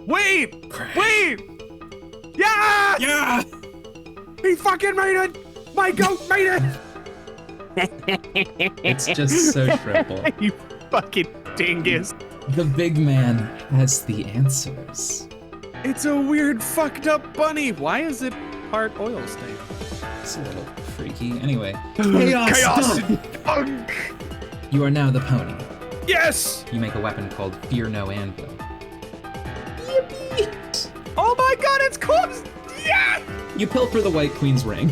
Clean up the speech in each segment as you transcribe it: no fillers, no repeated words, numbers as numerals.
Wait! Crash. Wait! Yeah! Yeah! He fucking made it! My goat made it! It's just so triple. You fucking dingus. The big man has the answers. It's a weird fucked up bunny. Why is it part oil stain? It's a little freaky. Anyway, chaos dunk! Dunk! You are now the pony. Yes! You make a weapon called Fear No Anvil. Oh my god, it's close! Yeah! You pilfer the White Queen's ring.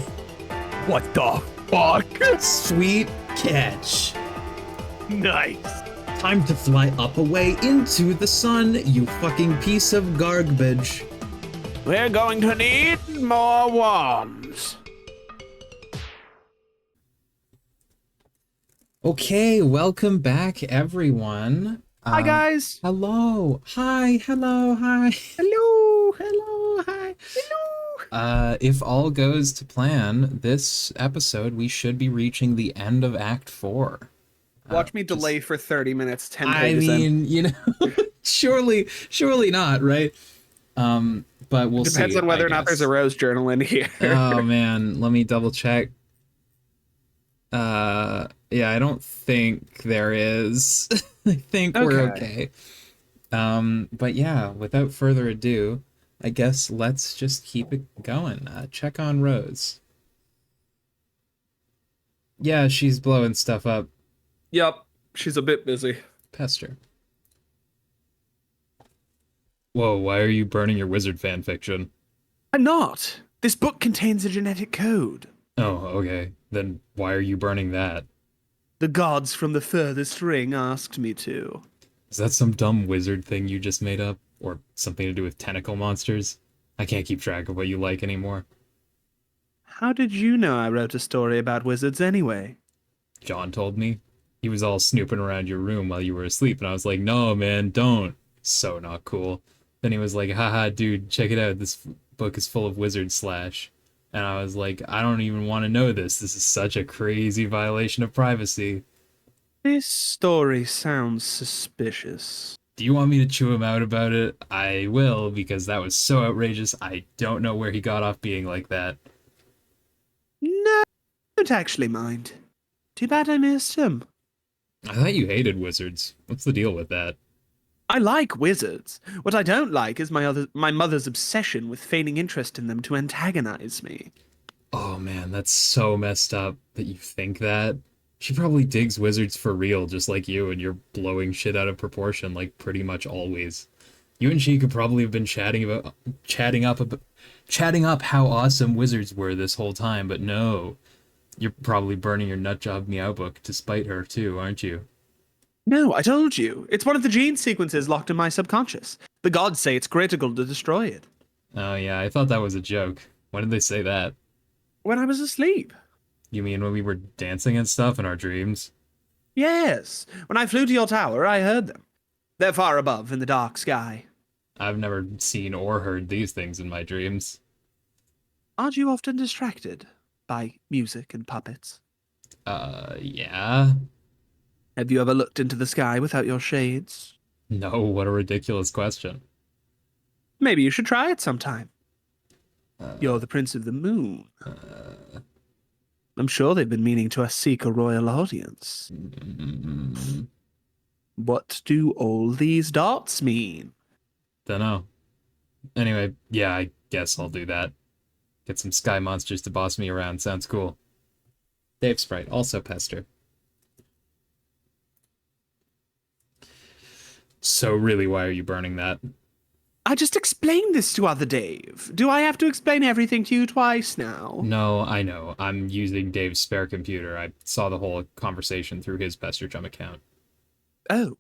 What the fuck? Sweet catch. Nice. Time to fly up away into the sun, you fucking piece of garbage. We're going to need more wands. Okay, welcome back, everyone. Hi, guys. Hello. Hi. Hello. Hi. Hello. Hello. Hi. Hello. If all goes to plan, this episode we should be reaching the end of Act 4. Watch me delay for 30 minutes, 10 I pages in. mean, you know, surely not, right? But we'll see. Depends on whether or not there's a Rose journal in here. Oh man, let me double check. Yeah, I don't think there is. I think we're okay. But yeah, without further ado, I guess let's just keep it going. Check on Rose. Yeah, she's blowing stuff up. Yup, she's a bit busy. Pester. Whoa, why are you burning your wizard fanfiction? I'm not. This book contains a genetic code. Oh, okay. Then why are you burning that? The gods from the furthest ring asked me to. Is that some dumb wizard thing you just made up? Or something to do with tentacle monsters? I can't keep track of what you like anymore. How did you know I wrote a story about wizards anyway? John told me. He was all snooping around your room while you were asleep, and I was like, no, man, don't. So not cool. Then he was like, haha, dude, check it out. This book is full of wizard slash. And I was like, I don't even want to know this. This is such a crazy violation of privacy. This story sounds suspicious. Do you want me to chew him out about it? I will, because that was so outrageous. I don't know where he got off being like that. No, I don't actually mind. Too bad I missed him. I thought you hated wizards. What's the deal with that? I like wizards. What I don't like is my mother's obsession with feigning interest in them to antagonize me. Oh man, that's so messed up that you think that. She probably digs wizards for real, just like you, and you're blowing shit out of proportion, like pretty much always. You and she could probably have been chatting up how awesome wizards were this whole time, but no. You're probably burning your nutjob meow book to spite her too, aren't you? No, I told you. It's one of the gene sequences locked in my subconscious. The gods say it's critical to destroy it. Oh yeah, I thought that was a joke. When did they say that? When I was asleep. You mean when we were dancing and stuff in our dreams? Yes. When I flew to your tower, I heard them. They're far above in the dark sky. I've never seen or heard these things in my dreams. Aren't you often distracted by music and puppets? Yeah? Have you ever looked into the sky without your shades? No, what a ridiculous question. Maybe you should try it sometime. You're the Prince of the Moon. I'm sure they've been meaning to seek a royal audience. What do all these dots mean? Dunno. Anyway, yeah, I guess I'll do that. Get some sky monsters to boss me around, sounds cool. Davesprite, also pester. So really, why are you burning that? I just explained this to other Dave. Do I have to explain everything to you twice now? No, I know. I'm using Dave's spare computer. I saw the whole conversation through his PesterChum account. Oh.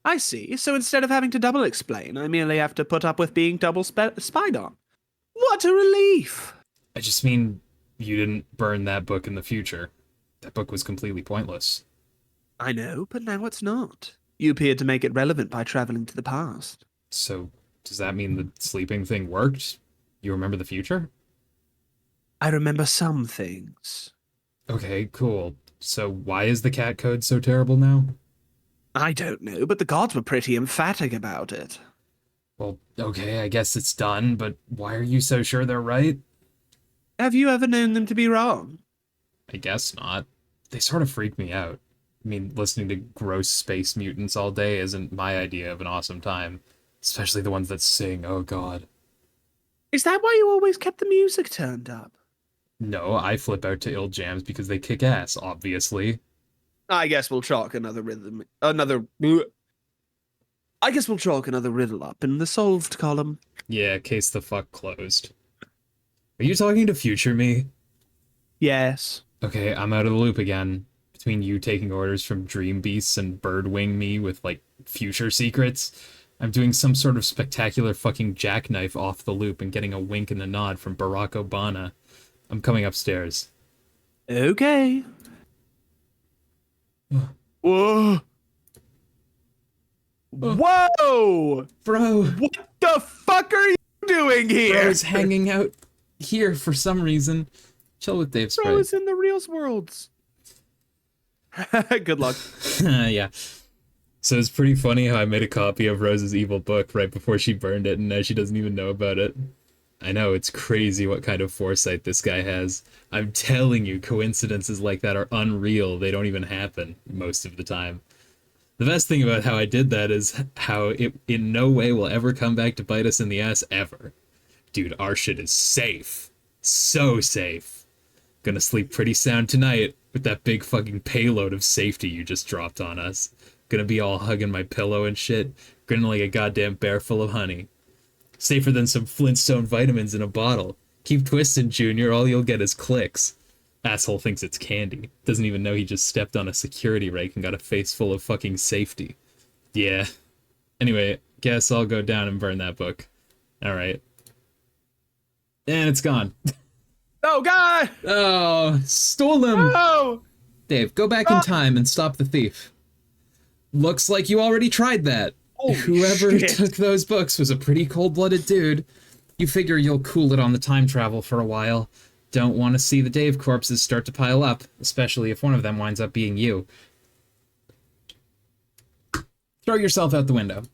I see. So instead of having to double explain, I merely have to put up with being double spied on. What a relief! I just mean, you didn't burn that book in the future. That book was completely pointless. I know, but now it's not. You appeared to make it relevant by traveling to the past. So, does that mean the sleeping thing worked? You remember the future? I remember some things. Okay, cool. So why is the cat code so terrible now? I don't know, but the gods were pretty emphatic about it. Well, okay, I guess it's done, but why are you so sure they're right? Have you ever known them to be wrong? I guess not. They sort of freak me out. I mean, listening to gross space mutants all day isn't my idea of an awesome time. Especially the ones that sing, oh god. Is that why you always kept the music turned up? No, I flip out to ill jams because they kick ass, obviously. I guess we'll chalk another rhythm. I guess we'll chalk another riddle up in the solved column. Yeah, case the fuck closed. Are you talking to future me? Yes. Okay, I'm out of the loop again. Between you taking orders from Dream Beasts and birdwing me with, like, future secrets, I'm doing some sort of spectacular fucking jackknife off the loop and getting a wink and a nod from Barack Obama. I'm coming upstairs. Okay. Whoa. Whoa! Bro! What the fuck are you doing here? Bro is hanging out here for some reason. Chill with Davesprite. Bro is in the reals worlds. Good luck. Yeah. So it's pretty funny how I made a copy of Rose's evil book right before she burned it, and now she doesn't even know about it. I know, it's crazy what kind of foresight this guy has. I'm telling you, coincidences like that are unreal. They don't even happen most of the time. The best thing about how I did that is how it in no way will ever come back to bite us in the ass ever. Dude, our shit is safe. So safe. Gonna sleep pretty sound tonight with that big fucking payload of safety you just dropped on us. Gonna be all hugging my pillow and shit, grinning like a goddamn bear full of honey. Safer than some Flintstone vitamins in a bottle. Keep twisting, Junior, all you'll get is clicks. Asshole thinks it's candy. Doesn't even know he just stepped on a security rake and got a face full of fucking safety. Yeah. Anyway, guess I'll go down and burn that book. Alright. And it's gone. Oh, God! Oh, stole them! Oh! Dave, go back in time and stop the thief. Looks like you already tried that. Holy Whoever shit. took those books was a pretty cold-blooded dude. You figure you'll cool it on the time travel for a while. Don't want to see the Dave corpses start to pile up, especially if one of them winds up being you. Throw yourself out the window.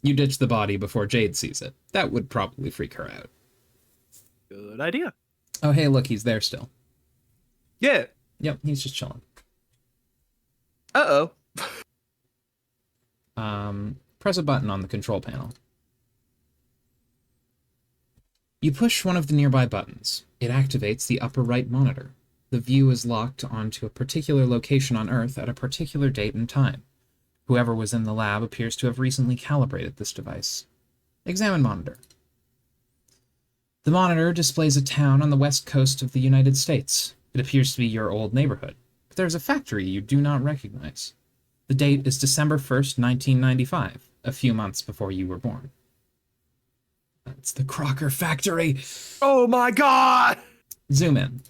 You ditch the body before Jade sees it. That would probably freak her out. Good idea. Oh, hey, look, he's there still. Yeah. Yep, he's just chilling. Uh-oh. Press a button on the control panel. You push one of the nearby buttons. It activates the upper right monitor. The view is locked onto a particular location on Earth at a particular date and time. Whoever was in the lab appears to have recently calibrated this device. Examine monitor. The monitor displays a town on the west coast of the United States. It appears to be your old neighborhood, but there's a factory you do not recognize. The date is December 1st, 1995, a few months before you were born. That's the Crocker factory! Oh my God! Zoom in.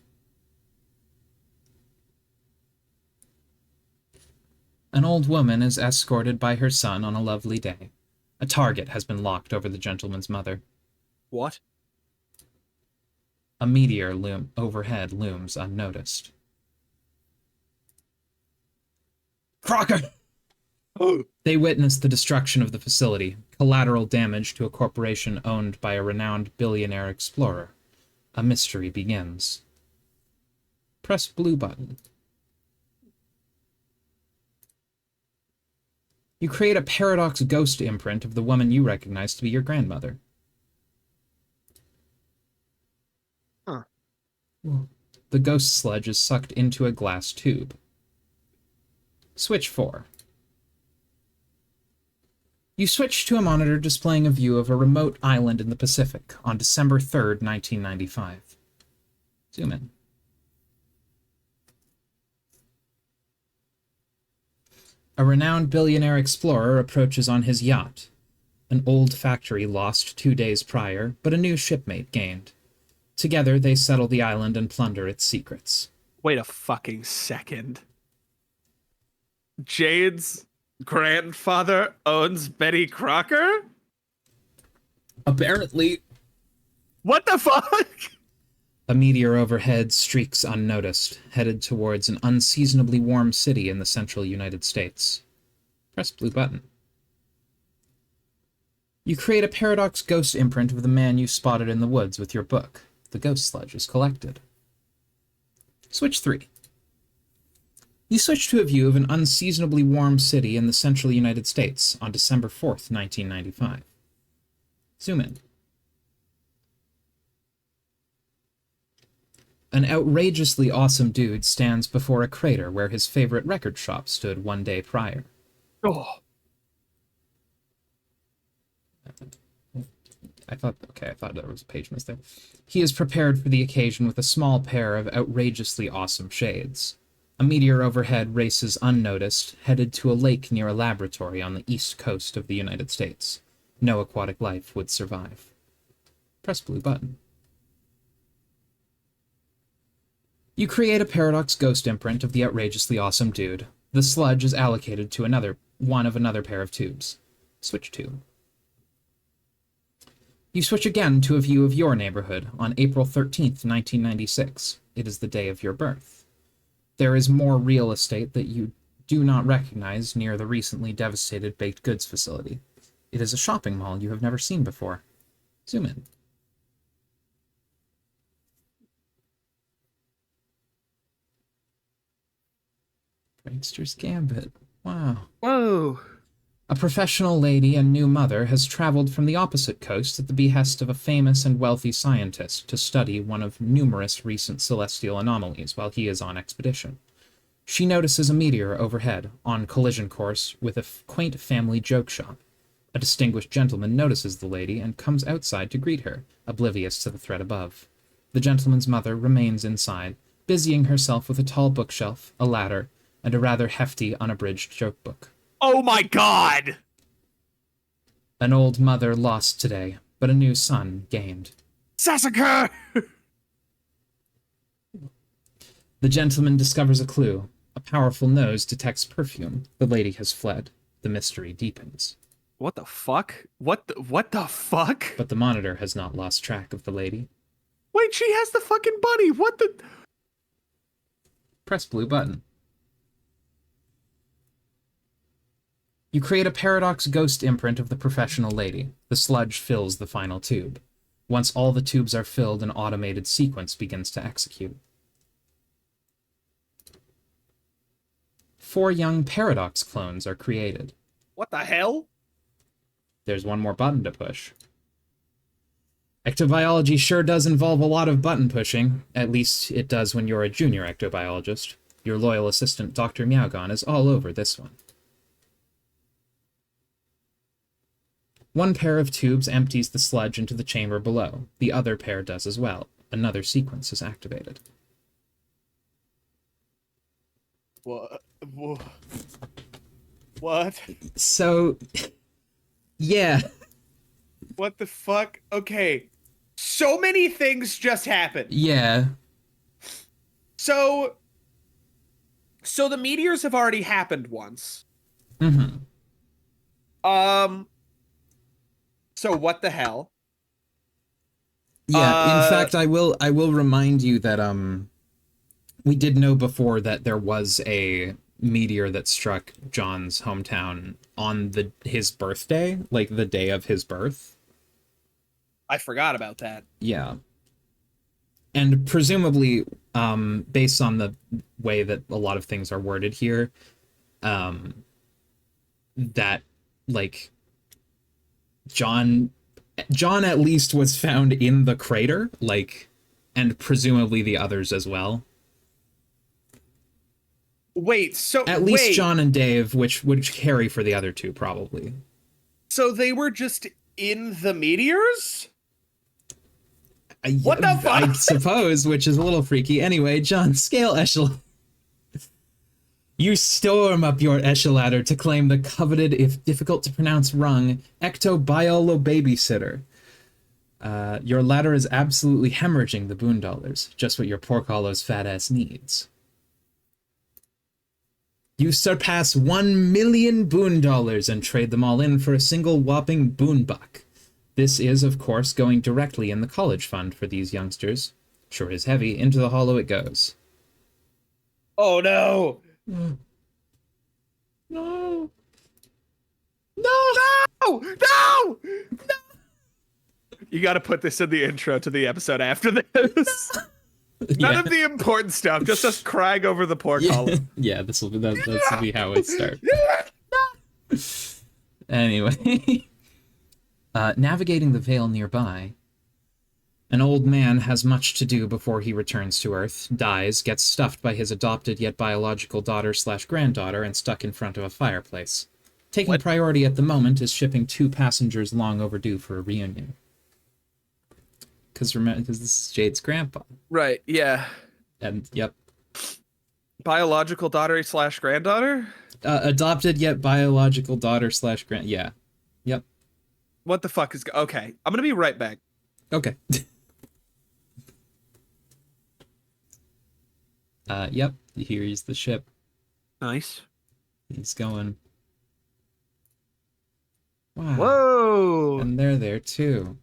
An old woman is escorted by her son on a lovely day. A target has been locked over the gentleman's mother. What? A meteor overhead looms unnoticed. Crocker! Oh. They witness the destruction of the facility, collateral damage to a corporation owned by a renowned billionaire explorer. A mystery begins. Press blue button. You create a paradox ghost imprint of the woman you recognize to be your grandmother. Huh. The ghost sludge is sucked into a glass tube. Switch 4. You switch to a monitor displaying a view of a remote island in the Pacific on December 3rd, 1995. Zoom in. A renowned billionaire explorer approaches on his yacht. An old factory lost 2 days prior, but a new shipmate gained. Together, they settle the island and plunder its secrets. Wait a fucking second. Jade's grandfather owns Betty Crocker? Apparently, What the fuck? a meteor overhead streaks unnoticed, headed towards an unseasonably warm city in the central United States. Press blue button. You create a paradox ghost imprint of the man you spotted in the woods with your book. The ghost sludge is collected. Switch 3. You switch to a view of an unseasonably warm city in the central United States on December 4th, 1995. Zoom in. An outrageously awesome dude stands before a crater where his favorite record shop stood one day prior. Oh. I thought there was a page mistake. He is prepared for the occasion with a small pair of outrageously awesome shades. A meteor overhead races unnoticed, headed to a lake near a laboratory on the east coast of the United States. No aquatic life would survive. Press blue button. You create a paradox ghost imprint of the outrageously awesome dude. The sludge is allocated to another pair of tubes. Switch 2. You switch again to a view of your neighborhood on April 13th, 1996. It is the day of your birth. There is more real estate that you do not recognize near the recently devastated baked goods facility. It is a shopping mall you have never seen before. Zoom in. Prankster's Gambit. Wow. Whoa. A professional lady and new mother has traveled from the opposite coast at the behest of a famous and wealthy scientist to study one of numerous recent celestial anomalies while he is on expedition. She notices a meteor overhead, on collision course with a quaint family joke shop. A distinguished gentleman notices the lady and comes outside to greet her, oblivious to the threat above. The gentleman's mother remains inside, busying herself with a tall bookshelf, a ladder, and a rather hefty, unabridged joke book. Oh my god! An old mother lost today, but a new son gained. Sasuke! The gentleman discovers a clue. A powerful nose detects perfume. The lady has fled. The mystery deepens. What the fuck? What the fuck? But the monitor has not lost track of the lady. Wait, she has the fucking bunny. What the? Press blue button. You create a paradox ghost imprint of the professional lady. The sludge fills the final tube. Once all the tubes are filled, an automated sequence begins to execute. 4 young paradox clones are created. What the hell? There's one more button to push. Ectobiology sure does involve a lot of button pushing. At least it does when you're a junior ectobiologist. Your loyal assistant, Dr. Meowgon, is all over this one. One pair of tubes empties the sludge into the chamber below. The other pair does as well. Another sequence is activated. What? What? So, yeah. What the fuck? Okay. So many things just happened. Yeah. So the meteors have already happened once. Mm-hmm. So what the hell? Yeah, in fact, I will remind you that we did know before that there was a meteor that struck John's hometown on his birthday, like the day of his birth. I forgot about that. Yeah. And presumably, based on the way that a lot of things are worded here, that, like, John at least was found in the crater, like, and presumably the others as well. Wait, so at least John and Dave, which would carry for the other two, probably. So they were just in the meteors? What the fuck? I suppose, which is a little freaky. Anyway, John, scale Echelon. You storm up your Echeladder to claim the coveted, if difficult to pronounce rung, Ectobiolo babysitter. Your ladder is absolutely hemorrhaging the boon dollars, just what your pork hollow's fat ass needs. You surpass 1 million boon dollars and trade them all in for a single whopping boon buck. This is, of course, going directly in the college fund for these youngsters. Sure is heavy, into the hollow it goes. Oh no! No. No! No! No! You got to put this in the intro to the episode after this. None Yeah. of the important stuff, just us crying over the pork Yeah, hollow. yeah, this will be how it starts. Anyway, navigating the Vale nearby, an old man has much to do before he returns to Earth, dies, gets stuffed by his adopted yet biological daughter/granddaughter, and stuck in front of a fireplace. Taking What? priority at the moment is shipping 2 passengers long overdue for a reunion. Because this is Jade's grandpa. Right, yeah. And, yep. Biological daughter/granddaughter? Adopted yet biological daughter/grand. Yeah. Yep. What the fuck is... Okay, I'm gonna be right back. Okay. Yep. Here's the ship. Nice. He's going. Wow. Whoa! And they're there too.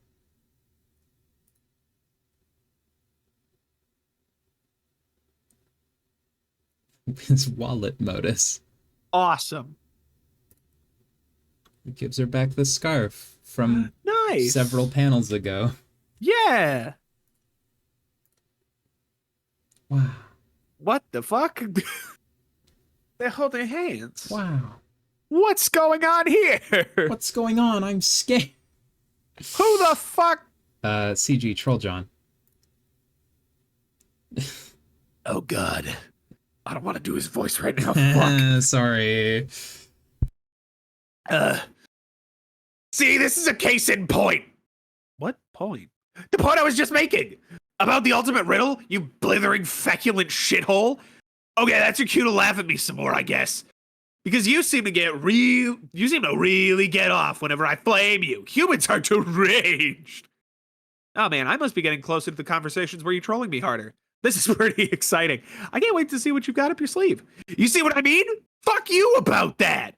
His wallet modus. Awesome. He gives her back the scarf from Nice. several panels ago. Yeah. Wow. What the fuck? They're holding hands. Wow. What's going on here? What's going on? I'm scared. Who the fuck? CG Troll John. Oh god. I don't want to do his voice right now. Fuck. Sorry. See, this is a case in point. What point? The point I was just making. About the ultimate riddle, you blithering feculent shithole. Okay, that's your cue to laugh at me some more, I guess. Because you seem to really get off whenever I flame you. Humans are deranged. Oh man, I must be getting closer to the conversations where you're trolling me harder. This is pretty exciting. I can't wait to see what you've got up your sleeve. You see what I mean? Fuck you about that.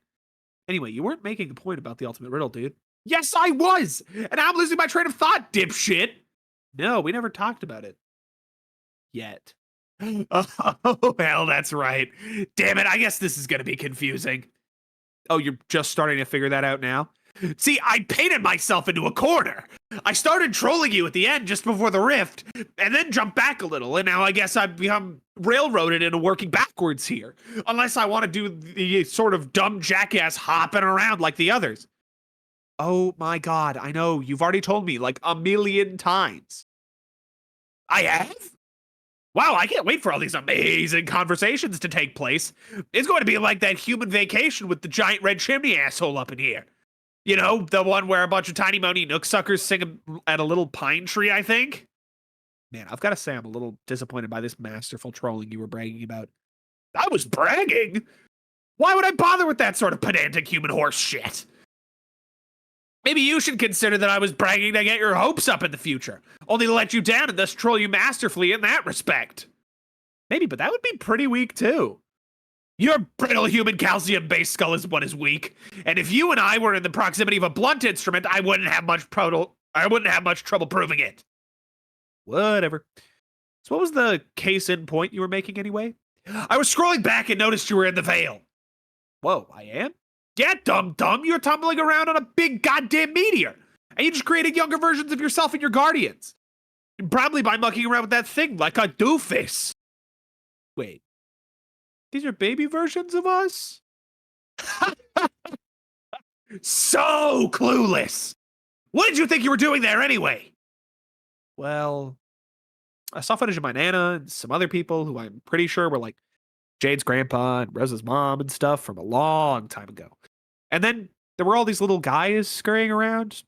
Anyway, you weren't making a point about the ultimate riddle, dude. Yes, I was. And I'm losing my train of thought, dipshit. No, we never talked about it. Yet. Oh, hell, that's right. Damn it, I guess this is going to be confusing. Oh, you're just starting to figure that out now? See, I painted myself into a corner. I started trolling you at the end just before the rift, and then jumped back a little, and now I guess I've become railroaded into working backwards here. Unless I want to do the sort of dumb jackass hopping around like the others. Oh my god, I know, you've already told me like 1,000,000 times. I have? Wow, I can't wait for all these amazing conversations to take place. It's going to be like that human vacation with the giant red chimney asshole up in here. You know, the one where a bunch of tiny moany nook suckers sing at a little pine tree, I think? Man, I've got to say I'm a little disappointed by this masterful trolling you were bragging about. I was bragging? Why would I bother with that sort of pedantic human horse shit? Maybe you should consider that I was bragging to get your hopes up in the future, only to let you down and thus troll you masterfully in that respect. Maybe, but that would be pretty weak too. Your brittle human calcium-based skull is what is weak, and if you and I were in the proximity of a blunt instrument, I wouldn't have much trouble proving it. Whatever. So what was the case in point you were making anyway? I was scrolling back and noticed you were in the Vale. Whoa, I am? Yeah, dumb. You're tumbling around on a big goddamn meteor, and you just created younger versions of yourself and your guardians. Probably by mucking around with that thing like a doofus. Wait. These are baby versions of us? So clueless! What did you think you were doing there anyway? Well, I saw footage of my Nana and some other people who I'm pretty sure were like Jade's grandpa and Rosa's mom and stuff from a long time ago. And then there were all these little guys scurrying around.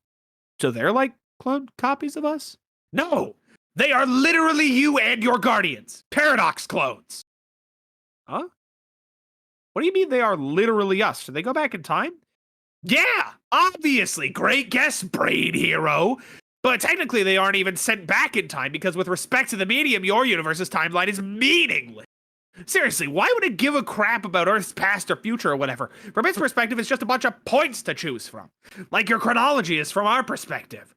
So they're like clone copies of us? No! They are literally you and your guardians. Paradox clones. Huh? What do you mean they are literally us? Do they go back in time? Yeah, obviously. Great guess, brain hero. But technically they aren't even sent back in time because with respect to the medium, your universe's timeline is meaningless. Seriously, why would it give a crap about Earth's past or future or whatever? From its perspective, it's just a bunch of points to choose from. Like your chronology is from our perspective.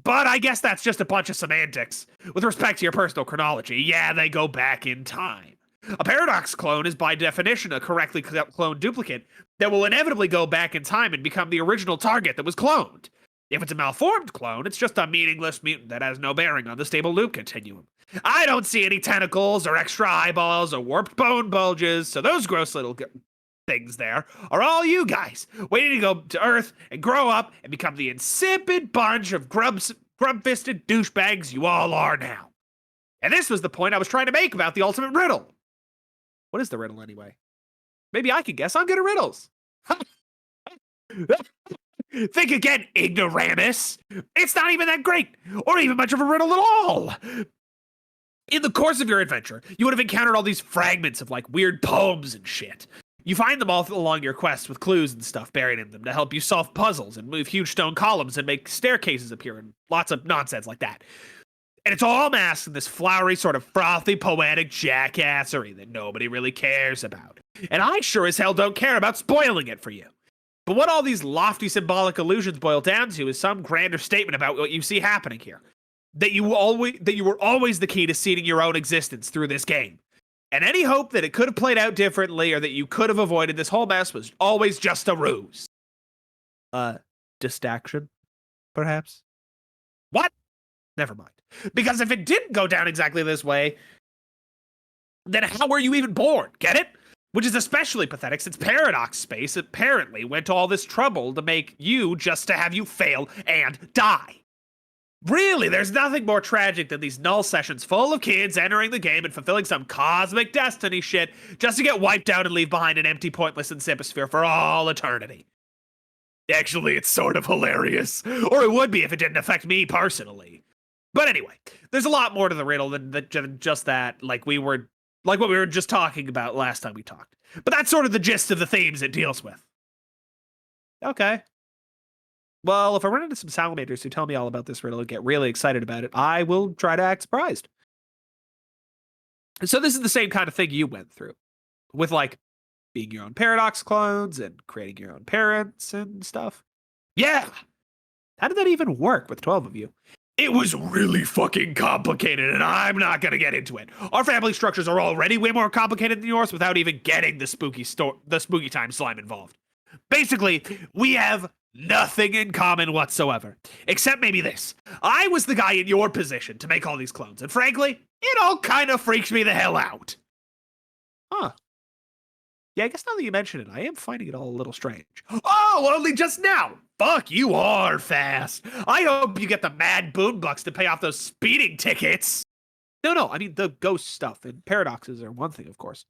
But I guess that's just a bunch of semantics. With respect to your personal chronology, yeah, they go back in time. A paradox clone is by definition a correctly cloned duplicate that will inevitably go back in time and become the original target that was cloned. If it's a malformed clone, it's just a meaningless mutant that has no bearing on the stable loop continuum. I don't see any tentacles or extra eyeballs or warped bone bulges, so those gross little things there are all you guys waiting to go to Earth and grow up and become the insipid bunch of grub-fisted douchebags you all are now. And this was the point I was trying to make about the ultimate riddle. What is the riddle anyway? Maybe I could guess. I'm good at riddles. Think again, ignoramus. It's not even that great, or even much of a riddle at all. In the course of your adventure, you would have encountered all these fragments of like weird poems and shit. You find them all along your quest with clues and stuff buried in them to help you solve puzzles and move huge stone columns and make staircases appear and lots of nonsense like that. And it's all masked in this flowery, sort of frothy, poetic jackassery that nobody really cares about. And I sure as hell don't care about spoiling it for you. But what all these lofty symbolic illusions boil down to is some grander statement about what you see happening here. That you were always the key to seeding your own existence through this game. And any hope that it could have played out differently or that you could have avoided this whole mess was always just a ruse. Distraction, perhaps? What? Never mind. Because if it didn't go down exactly this way, then how were you even born? Get it? Which is especially pathetic since Paradox Space apparently went to all this trouble to make you just to have you fail and die. Really, there's nothing more tragic than these null sessions full of kids entering the game and fulfilling some cosmic destiny shit just to get wiped out and leave behind an empty, pointless insiposphere for all eternity. Actually, it's sort of hilarious. Or it would be if it didn't affect me personally. But anyway, there's a lot more to the riddle than just that, like what we were just talking about last time we talked. But that's sort of the gist of the themes it deals with. Okay. Well, if I run into some salamanders who tell me all about this riddle and get really excited about it, I will try to act surprised. So this is the same kind of thing you went through. With, like, being your own paradox clones and creating your own parents and stuff. Yeah! How did that even work with 12 of you? It was really fucking complicated, and I'm not gonna get into it. Our family structures are already way more complicated than yours without even getting the spooky time slime involved. Basically, we have nothing in common whatsoever. Except maybe this. I was the guy in your position to make all these clones, and frankly, it all kind of freaks me the hell out. Huh. Yeah, I guess now that you mention it, I am finding it all a little strange. Oh, only just now! Fuck, you are fast. I hope you get the mad boonbucks to pay off those speeding tickets. No, I mean the ghost stuff and paradoxes are one thing, of course.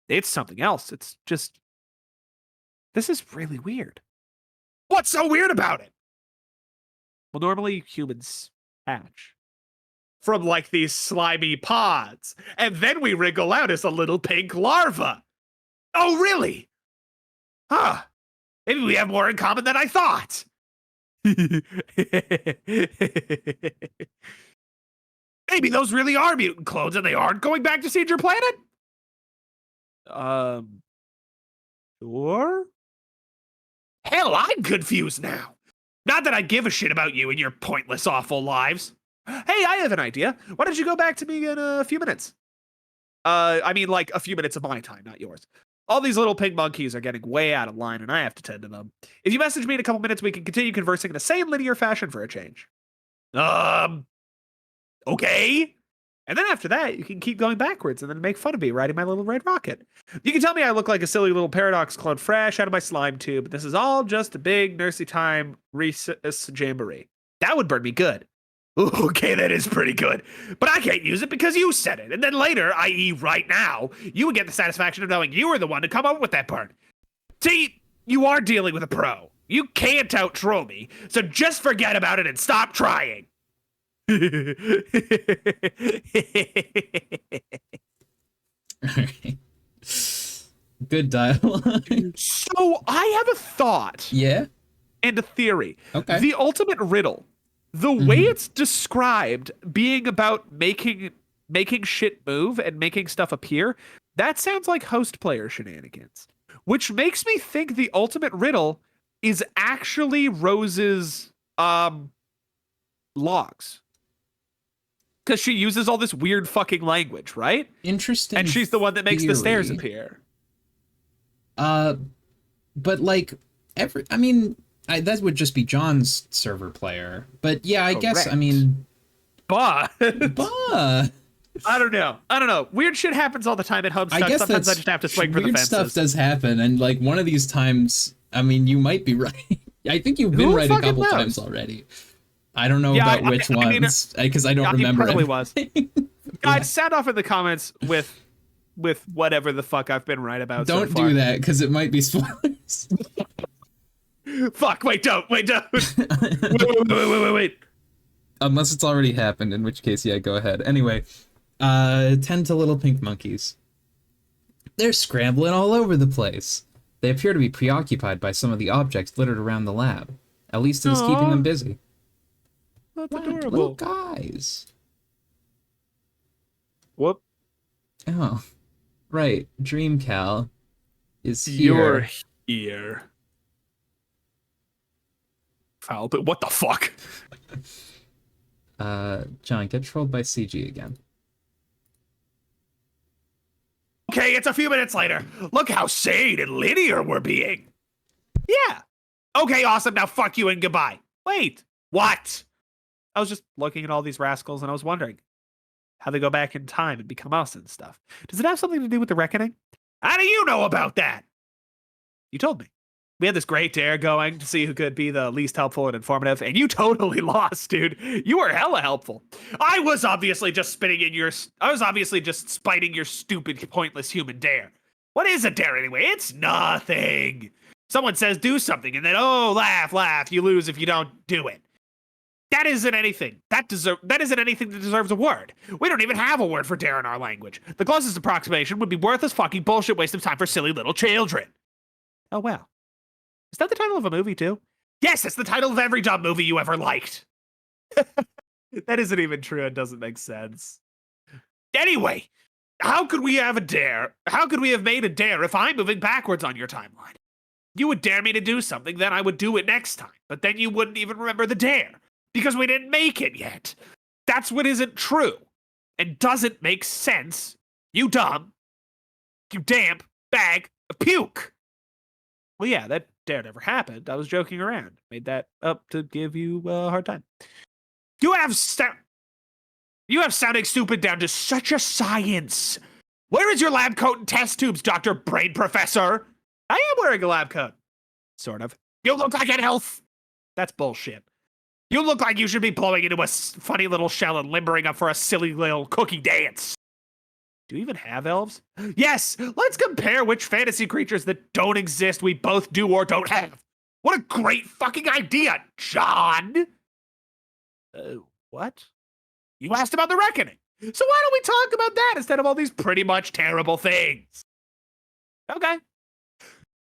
It's something else. It's just... This is really weird. What's so weird about it? Well, normally humans hatch from like these slimy pods, and then we wriggle out as a little pink larva. Oh, really? Huh. Maybe we have more in common than I thought. Maybe those really are mutant clones and they aren't going back to seed your planet? Sure? Hell, I'm confused now. Not that I give a shit about you and your pointless, awful lives. Hey, I have an idea. Why don't you go back to me in a few minutes? I mean, like, a few minutes of my time, not yours. All these little pig monkeys are getting way out of line, and I have to tend to them. If you message me in a couple minutes, we can continue conversing in the same linear fashion for a change. Okay. And then after that, you can keep going backwards and then make fun of me riding my little red rocket. You can tell me I look like a silly little paradox clone fresh out of my slime tube, but this is all just a big nursey time recess jamboree. That would burn me good. Ooh, okay, that is pretty good. But I can't use it because you said it. And then later, i.e. right now, you would get the satisfaction of knowing you were the one to come up with that burn. See, you are dealing with a pro. You can't out-troll me, so just forget about it and stop trying. Alright. Good dialogue. So I have a thought. Yeah? And a theory. Okay. The ultimate riddle. The way it's described being about making shit move and making stuff appear, that sounds like host player shenanigans. Which makes me think the ultimate riddle is actually Rose's logs. Because she uses all this weird fucking language, right? Interesting. And she's the one that makes the stairs theory. appear. But like I mean, That would just be John's server player. But yeah, I guess, I Correct. mean... But Bah! I don't know. Weird shit happens all the time at Homestuck. I guess Sometimes I that's... just have to swing for the weird fences. stuff does happen, and, like, one of these times, I mean, you might be right. I think you've been Who right a fucking couple knows? times already. I don't know Yeah, about which I mean, ones, because I don't remember It probably everything. was. Guys, sound off in the comments with whatever the fuck I've been right about so Don't far. do that, because it might be spoilers. Fuck, wait, don't. wait. Unless it's already happened, in which case, yeah, go ahead. Anyway, 10 to little pink monkeys. They're scrambling all over the place. They appear to be preoccupied by some of the objects littered around the lab. At least it is keeping Aw. them busy. That's What adorable. little guys. Whoop. Oh, right. Dreamcal is here. You're here. Foul, but what the fuck? John, get trolled by CG again. Okay, it's a few minutes later. Look how sane and linear we're being. Yeah. Okay, awesome. Now fuck you and goodbye. Wait, what? I was just looking at all these rascals and I was wondering how they go back in time and become us and stuff. Does it have something to do with the reckoning? How do you know about that? You told me. We had this great dare going to see who could be the least helpful and informative, and you totally lost, dude. You were hella helpful. I was obviously just spiting your stupid, pointless human dare. What is a dare anyway? It's nothing. Someone says do something, and then, oh, laugh, you lose if you don't do it. That isn't anything. That isn't anything that deserves a word. We don't even have a word for dare in our language. The closest approximation would be worthless fucking bullshit waste of time for silly little children. Oh, wow. Is that the title of a movie, too? Yes, it's the title of every dumb movie you ever liked. That isn't even true. It doesn't make sense. Anyway, how could we have a dare? How could we have made a dare if I'm moving backwards on your timeline? You would dare me to do something, then I would do it next time. But then you wouldn't even remember the dare because we didn't make it yet. That's what isn't true and doesn't make sense. You dumb. You damp bag of puke. Well, yeah, that dare never happened. I was joking around. Made that up to give you a hard time. You have sounding stupid down to such a science. Where is your lab coat and test tubes, Dr. Brain Professor? I am wearing a lab coat. Sort of. You look like an elf. That's bullshit. You look like you should be blowing into a funny little shell and limbering up for a silly little cookie dance. Do you even have elves? Yes, let's compare which fantasy creatures that don't exist we both do or don't have. What a great fucking idea, John! What? You asked about the reckoning. So why don't we talk about that instead of all these pretty much terrible things? Okay.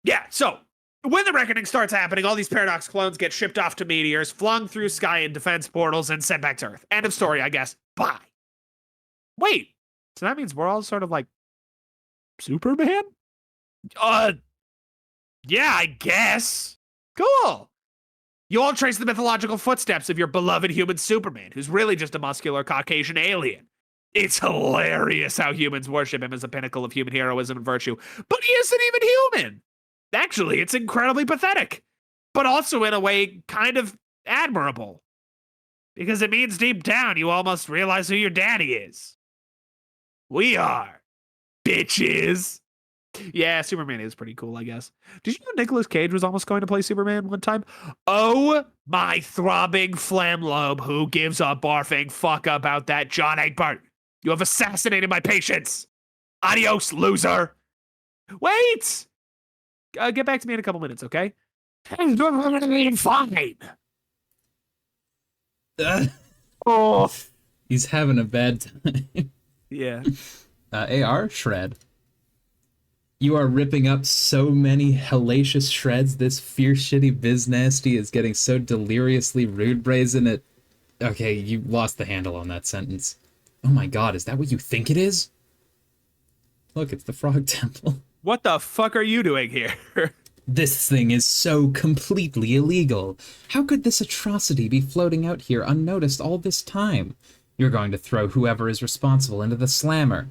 Yeah, so when the reckoning starts happening, all these Paradox clones get shipped off to meteors, flung through sky and defense portals, and sent back to Earth. End of story, I guess. Bye. Wait. So that means we're all sort of like Superman? Yeah, I guess. Cool. You all trace the mythological footsteps of your beloved human Superman, who's really just a muscular Caucasian alien. It's hilarious how humans worship him as a pinnacle of human heroism and virtue, but he isn't even human. Actually, it's incredibly pathetic, but also in a way kind of admirable. Because it means deep down you almost realize who your daddy is. We are, bitches. Yeah, Superman is pretty cool, I guess. Did you know Nicolas Cage was almost going to play Superman one time? Oh, my throbbing phlegm lobe. Who gives a barfing fuck about that, John Egbert? You have assassinated my patience. Adios, loser. Wait. Get back to me in a couple minutes, okay? Fine. Oh. He's having a bad time. Yeah. AR Shred. You are ripping up so many hellacious shreds. This fierce shitty biz nasty is getting so deliriously rude brazen it. Okay, you lost the handle on that sentence. Oh my god, is that what you think it is? Look, it's the Frog Temple. What the fuck are you doing here? This thing is so completely illegal. How could this atrocity be floating out here unnoticed all this time? You're going to throw whoever is responsible into the slammer.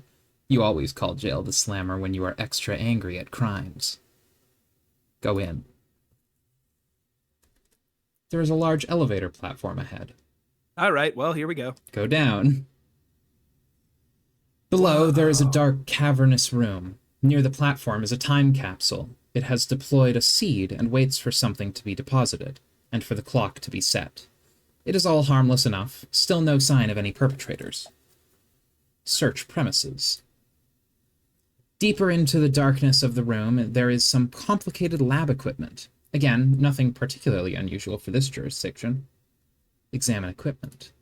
You always call jail the slammer when you are extra angry at crimes. Go in. There is a large elevator platform ahead. All right, well, here we go. Go down. Below, there is a dark, cavernous room. Near the platform is a time capsule. It has deployed a seed and waits for something to be deposited, and for the clock to be set. It is all harmless enough, still no sign of any perpetrators. Search premises. Deeper into the darkness of the room, there is some complicated lab equipment. Again, nothing particularly unusual for this jurisdiction. Examine equipment.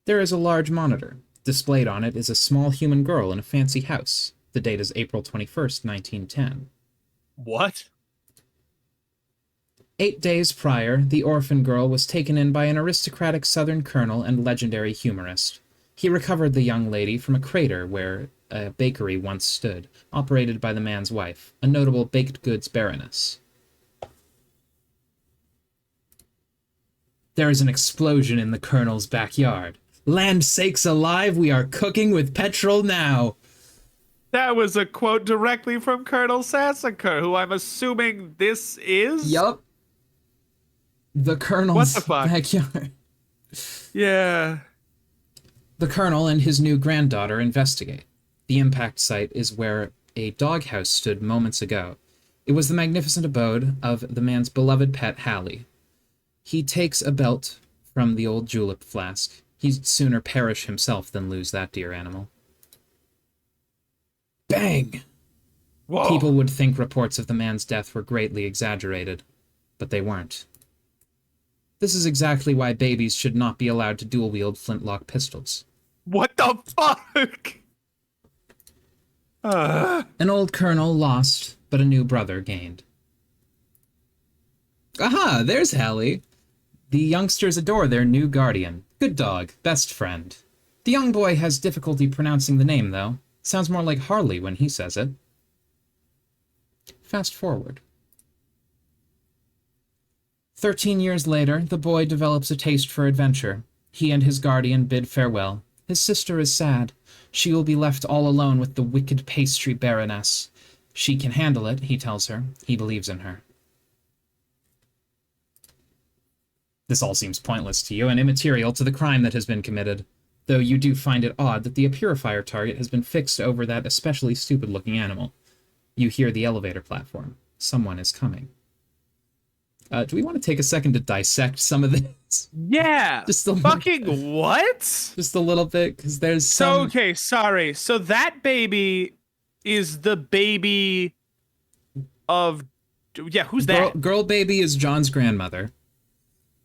There is a large monitor. Displayed on it is a small human girl in a fancy house. The date is April 21st, 1910. What? 8 days prior, the orphan girl was taken in by an aristocratic southern colonel and legendary humorist. He recovered the young lady from a crater where a bakery once stood, operated by the man's wife, a notable baked goods baroness. There is an explosion in the colonel's backyard. Land sakes alive, we are cooking with petrol now! That was a quote directly from Colonel Sassacre, who I'm assuming this is? Yup. The colonel's What the fuck? backyard. Yeah. The colonel and his new granddaughter investigate. The impact site is where a doghouse stood moments ago. It was the magnificent abode of the man's beloved pet, Hallie. He takes a belt from the old julep flask. He'd sooner perish himself than lose that dear animal. Bang! Whoa. People would think reports of the man's death were greatly exaggerated, but they weren't. This is exactly why babies should not be allowed to dual-wield flintlock pistols. What the fuck? An old colonel lost, but a new brother gained. Aha, there's Hallie. The youngsters adore their new guardian. Good dog, best friend. The young boy has difficulty pronouncing the name, though. Sounds more like Harley when he says it. Fast forward. 13 years later, the boy develops a taste for adventure. He and his guardian bid farewell. His sister is sad. She will be left all alone with the wicked pastry baroness. She can handle it, he tells her. He believes in her. This all seems pointless to you and immaterial to the crime that has been committed, though you do find it odd that the purifier target has been fixed over that especially stupid-looking animal. You hear the elevator platform. Someone is coming. Do we want to take a second to dissect some of this? Yeah. Just a fucking what? Just a little bit, because there's some... So, okay, sorry. So that baby is the baby of... Yeah, who's that? Girl baby is John's grandmother.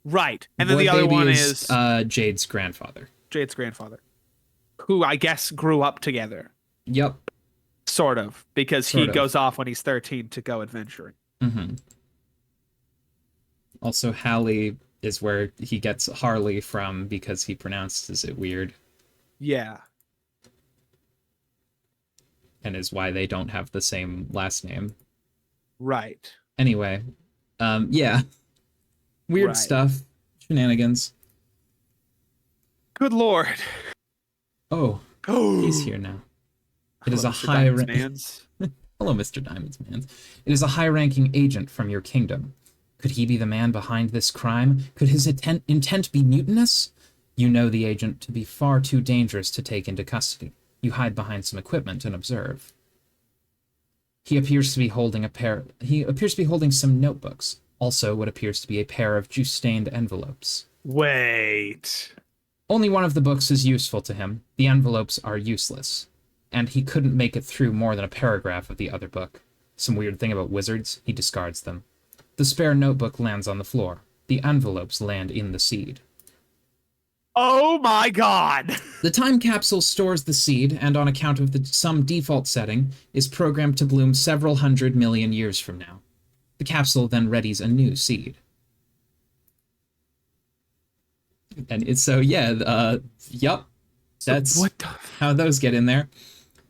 Right. And then Boy the other baby one is is... Jade's grandfather. Jade's grandfather. Who I guess grew up together. Yep. Sort of. Because Sort he of. goes off when he's 13 to go adventuring. Mm-hmm. Also, Hallie is where he gets Harley from because he pronounces it weird. Yeah. And is why they don't have the same last name. Right. Anyway, yeah. Weird Right. stuff. Shenanigans. Good lord. Oh, he's here now. It is a Mr. high Diamonds rank. Mans. Hello, Mr. Diamonds Man. It is a high-ranking agent from your kingdom. Could he be the man behind this crime? Could his intent be mutinous? You know the agent to be far too dangerous to take into custody. You hide behind some equipment and observe. He appears to be holding some notebooks. Also, what appears to be a pair of juice-stained envelopes. Wait. Only one of the books is useful to him. The envelopes are useless. And he couldn't make it through more than a paragraph of the other book. Some weird thing about wizards, he discards them. The spare notebook lands on the floor. The envelopes land in the seed. Oh my god. The time capsule stores the seed, and on account of some default setting, is programmed to bloom several 100 million years from now. The capsule then readies a new seed. And it's yup. That's What the... how those get in there.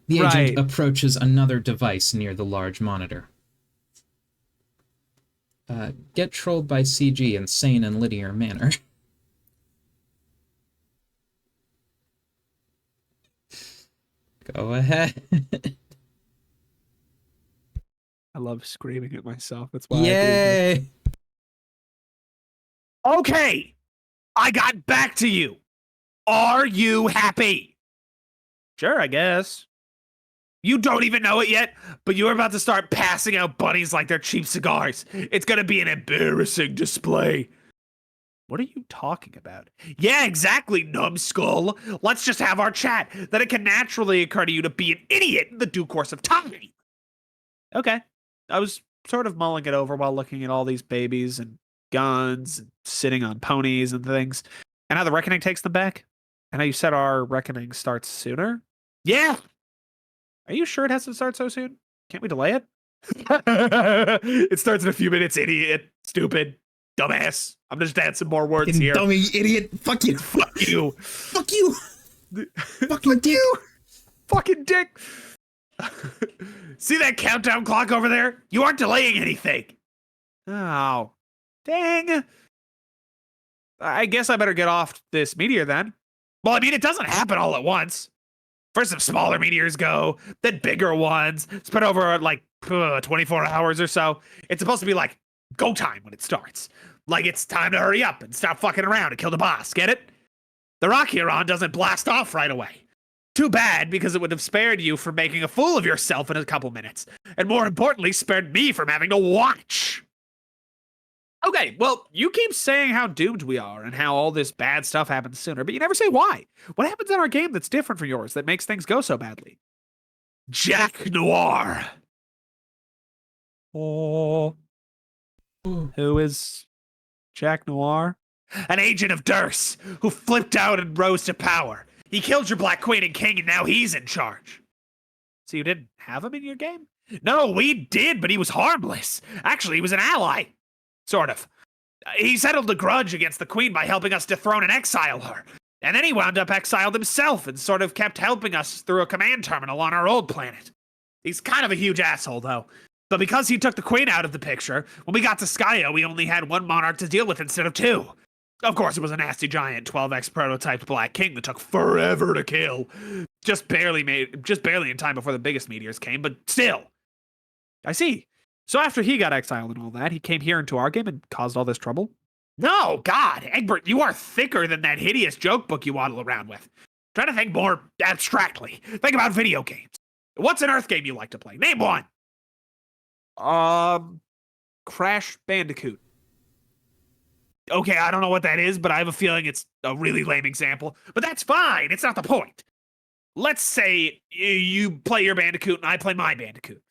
The agent Right. approaches another device near the large monitor. Get trolled by CG in sane and linear manner. Go ahead. I love screaming at myself. That's why I do Yay! Okay, I got back to you. Are you happy? Sure, I guess. You don't even know it yet, but you're about to start passing out bunnies like they're cheap cigars. It's gonna be an embarrassing display. What are you talking about? Yeah, exactly, numbskull. Let's just have our chat. Then it can naturally occur to you to be an idiot in the due course of time. Okay. I was sort of mulling it over while looking at all these babies and guns and sitting on ponies and things. And how the reckoning takes them back. And how you said our reckoning starts sooner? Yeah. Are you sure it has to start so soon? Can't we delay it? It starts in a few minutes, idiot. Stupid. Dumbass. I'm just adding some more words Fucking here. dummy, idiot. Fuck you. Fuck you. Fuck you. Fucking dick. Fucking dick. See that countdown clock over there? You aren't delaying anything. Oh. Dang. I guess I better get off this meteor then. Well, I mean, it doesn't happen all at once. First some smaller meteors go, then bigger ones, spread over like 24 hours or so. It's supposed to be like go time when it starts. Like it's time to hurry up and stop fucking around and kill the boss, get it? The rock Huron doesn't blast off right away. Too bad, because it would have spared you from making a fool of yourself in a couple minutes. And more importantly, spared me from having to watch. Okay, well, you keep saying how doomed we are and how all this bad stuff happens sooner, but you never say why. What happens in our game that's different from yours that makes things go so badly? Jack Noir. Oh. Who is Jack Noir? An agent of Durst who flipped out and rose to power. He killed your Black Queen and King, and now he's in charge. So you didn't have him in your game? No, we did, but he was harmless. Actually, he was an ally. Sort of. He settled a grudge against the Queen by helping us dethrone and exile her. And then he wound up exiled himself and sort of kept helping us through a command terminal on our old planet. He's kind of a huge asshole, though. But because he took the Queen out of the picture, when we got to Skyo, we only had one monarch to deal with instead of two. Of course, it was a nasty giant 12X prototyped Black King that took forever to kill. Just barely in time before the biggest meteors came, but still. I see. So after he got exiled and all that, he came here into our game and caused all this trouble? No, God, Egbert, you are thicker than that hideous joke book you waddle around with. Try to think more abstractly. Think about video games. What's an Earth game you like to play? Name one. Crash Bandicoot. Okay, I don't know what that is, but I have a feeling it's a really lame example. But that's fine. It's not the point. Let's say you play your Bandicoot and I play my Bandicoot.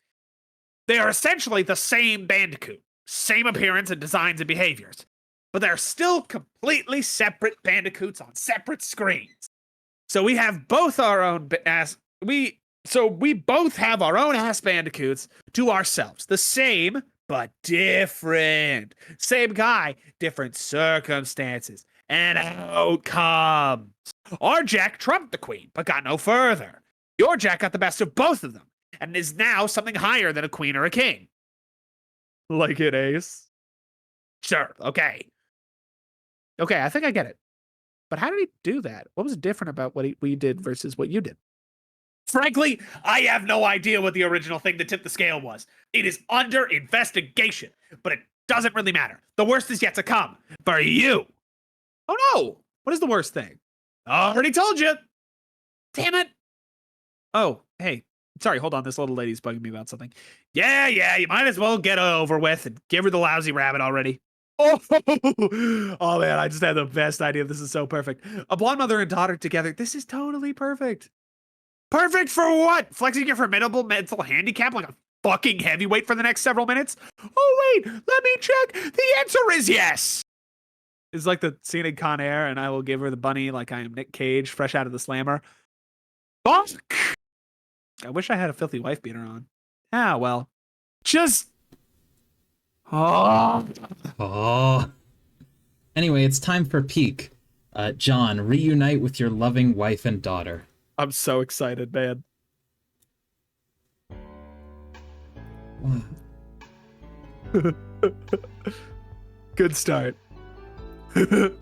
They are essentially the same Bandicoot, same appearance and designs and behaviors, but they're still completely separate Bandicoots on separate screens. So we have both our own we both have our own ass Bandicoots to ourselves. The same, but different. Same guy, different circumstances and outcomes. Our Jack trumped the Queen, but got no further. Your Jack got the best of both of them, and is now something higher than a queen or a king. Like an ace? Sure, okay. Okay, I think I get it. But how did he do that? What was different about what we did versus what you did? Frankly, I have no idea what the original thing that tipped the scale was. It is under investigation, but it doesn't really matter. The worst is yet to come. For you. Oh no! What is the worst thing? Already told you! Damn it! Oh, hey. Sorry, hold on. This little lady's bugging me about something. Yeah, you might as well get it over with and give her the lousy rabbit already. Oh, oh man, I just had the best idea. This is so perfect. A blonde mother and daughter together. This is totally perfect. Perfect for what? Flexing your formidable mental handicap like a fucking heavyweight for the next several minutes? Oh wait, let me check. The answer is yes. It's like the scene in Con Air, and I will give her the bunny like I am Nick Cage, fresh out of the slammer. Fuck. I wish I had a filthy wife beater on. Ah, well. Just... Oh. Anyway, it's time for peak. John, reunite with your loving wife and daughter. I'm so excited, man. Wow. Good start. It's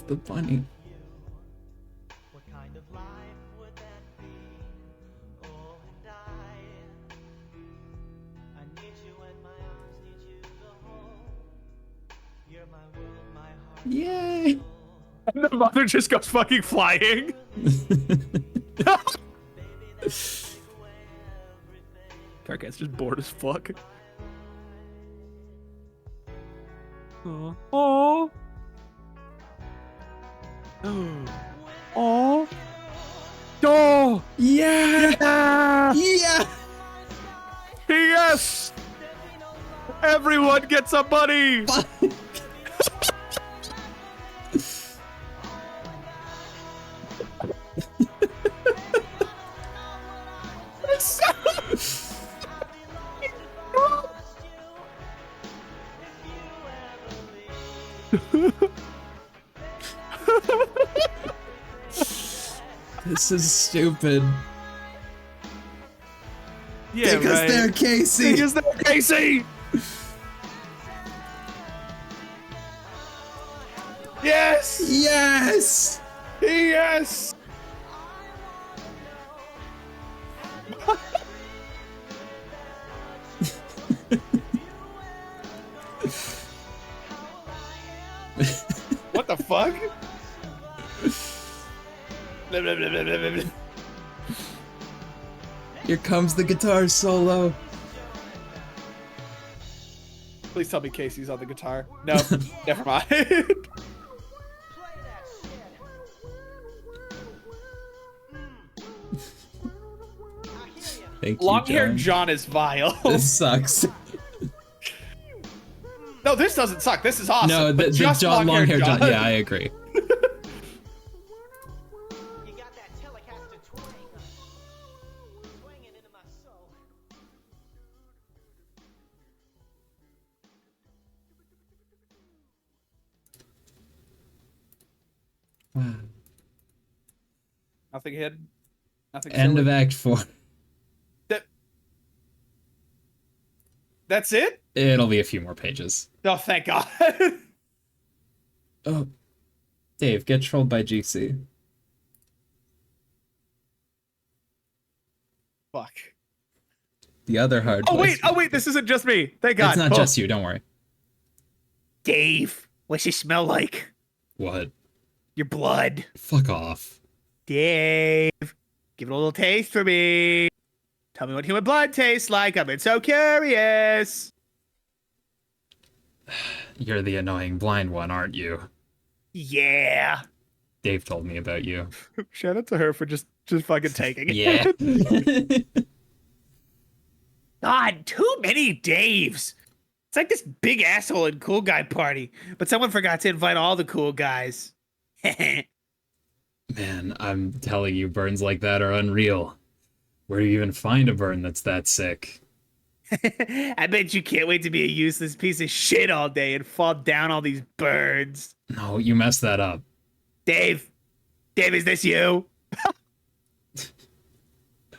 the bunny. Yay! And the mother just goes fucking flying. Karkat's just bored as fuck. Oh. Oh. Oh. Oh. Yeah! Yeah. Yeah! Yes. Everyone gets a bunny. This is stupid. Yeah, Because right. they're Casey! Because they're Casey! Yes! Yes! Yes! What the fuck? Blah, blah, blah, blah, blah, blah. Here comes the guitar solo. Please tell me Casey's on the guitar. No, never mind. Thank you, Long-haired John. John is vile. This sucks. No, this doesn't suck. This is awesome. No, but the just John long-haired John. Yeah, I agree. You got that Telecaster twang, swinging into my soul. Wow. Nothing hidden. Nothing. End silly. of Act 4. That's it? It'll be a few more pages. Oh, thank God. Oh. Dave, get trolled by GC. Fuck. The other hard Oh voice. wait, this isn't just me. Thank God. It's not Oh. just you, don't worry. Dave, what's she smell like? What? Your blood. Fuck off. Dave, give it a little taste for me. Tell me what human blood tastes like. I've been so curious. You're the annoying blind one, aren't you? Yeah. Dave told me about you. Shout out to her for just fucking taking it. Yeah. God, too many Daves. It's like this big asshole and cool guy party, but someone forgot to invite all the cool guys. Man, I'm telling you, burns like that are unreal. Where do you even find a burn that's that sick? I bet you can't wait to be a useless piece of shit all day and fall down all these birds. No, you messed that up. Dave, is this you?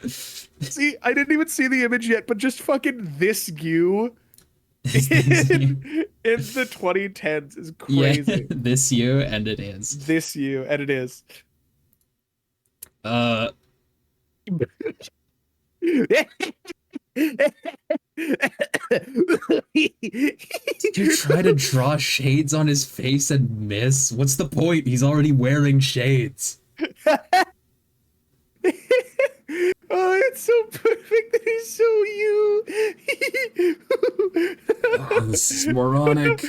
See, I didn't even see the image yet, but just fucking this you in the 2010s is crazy. Yeah, this you, and it is. This you, and it is. Did you try to draw shades on his face and miss? What's the point? He's already wearing shades. Oh, it's so perfect that he's so you. Oh, this is moronic.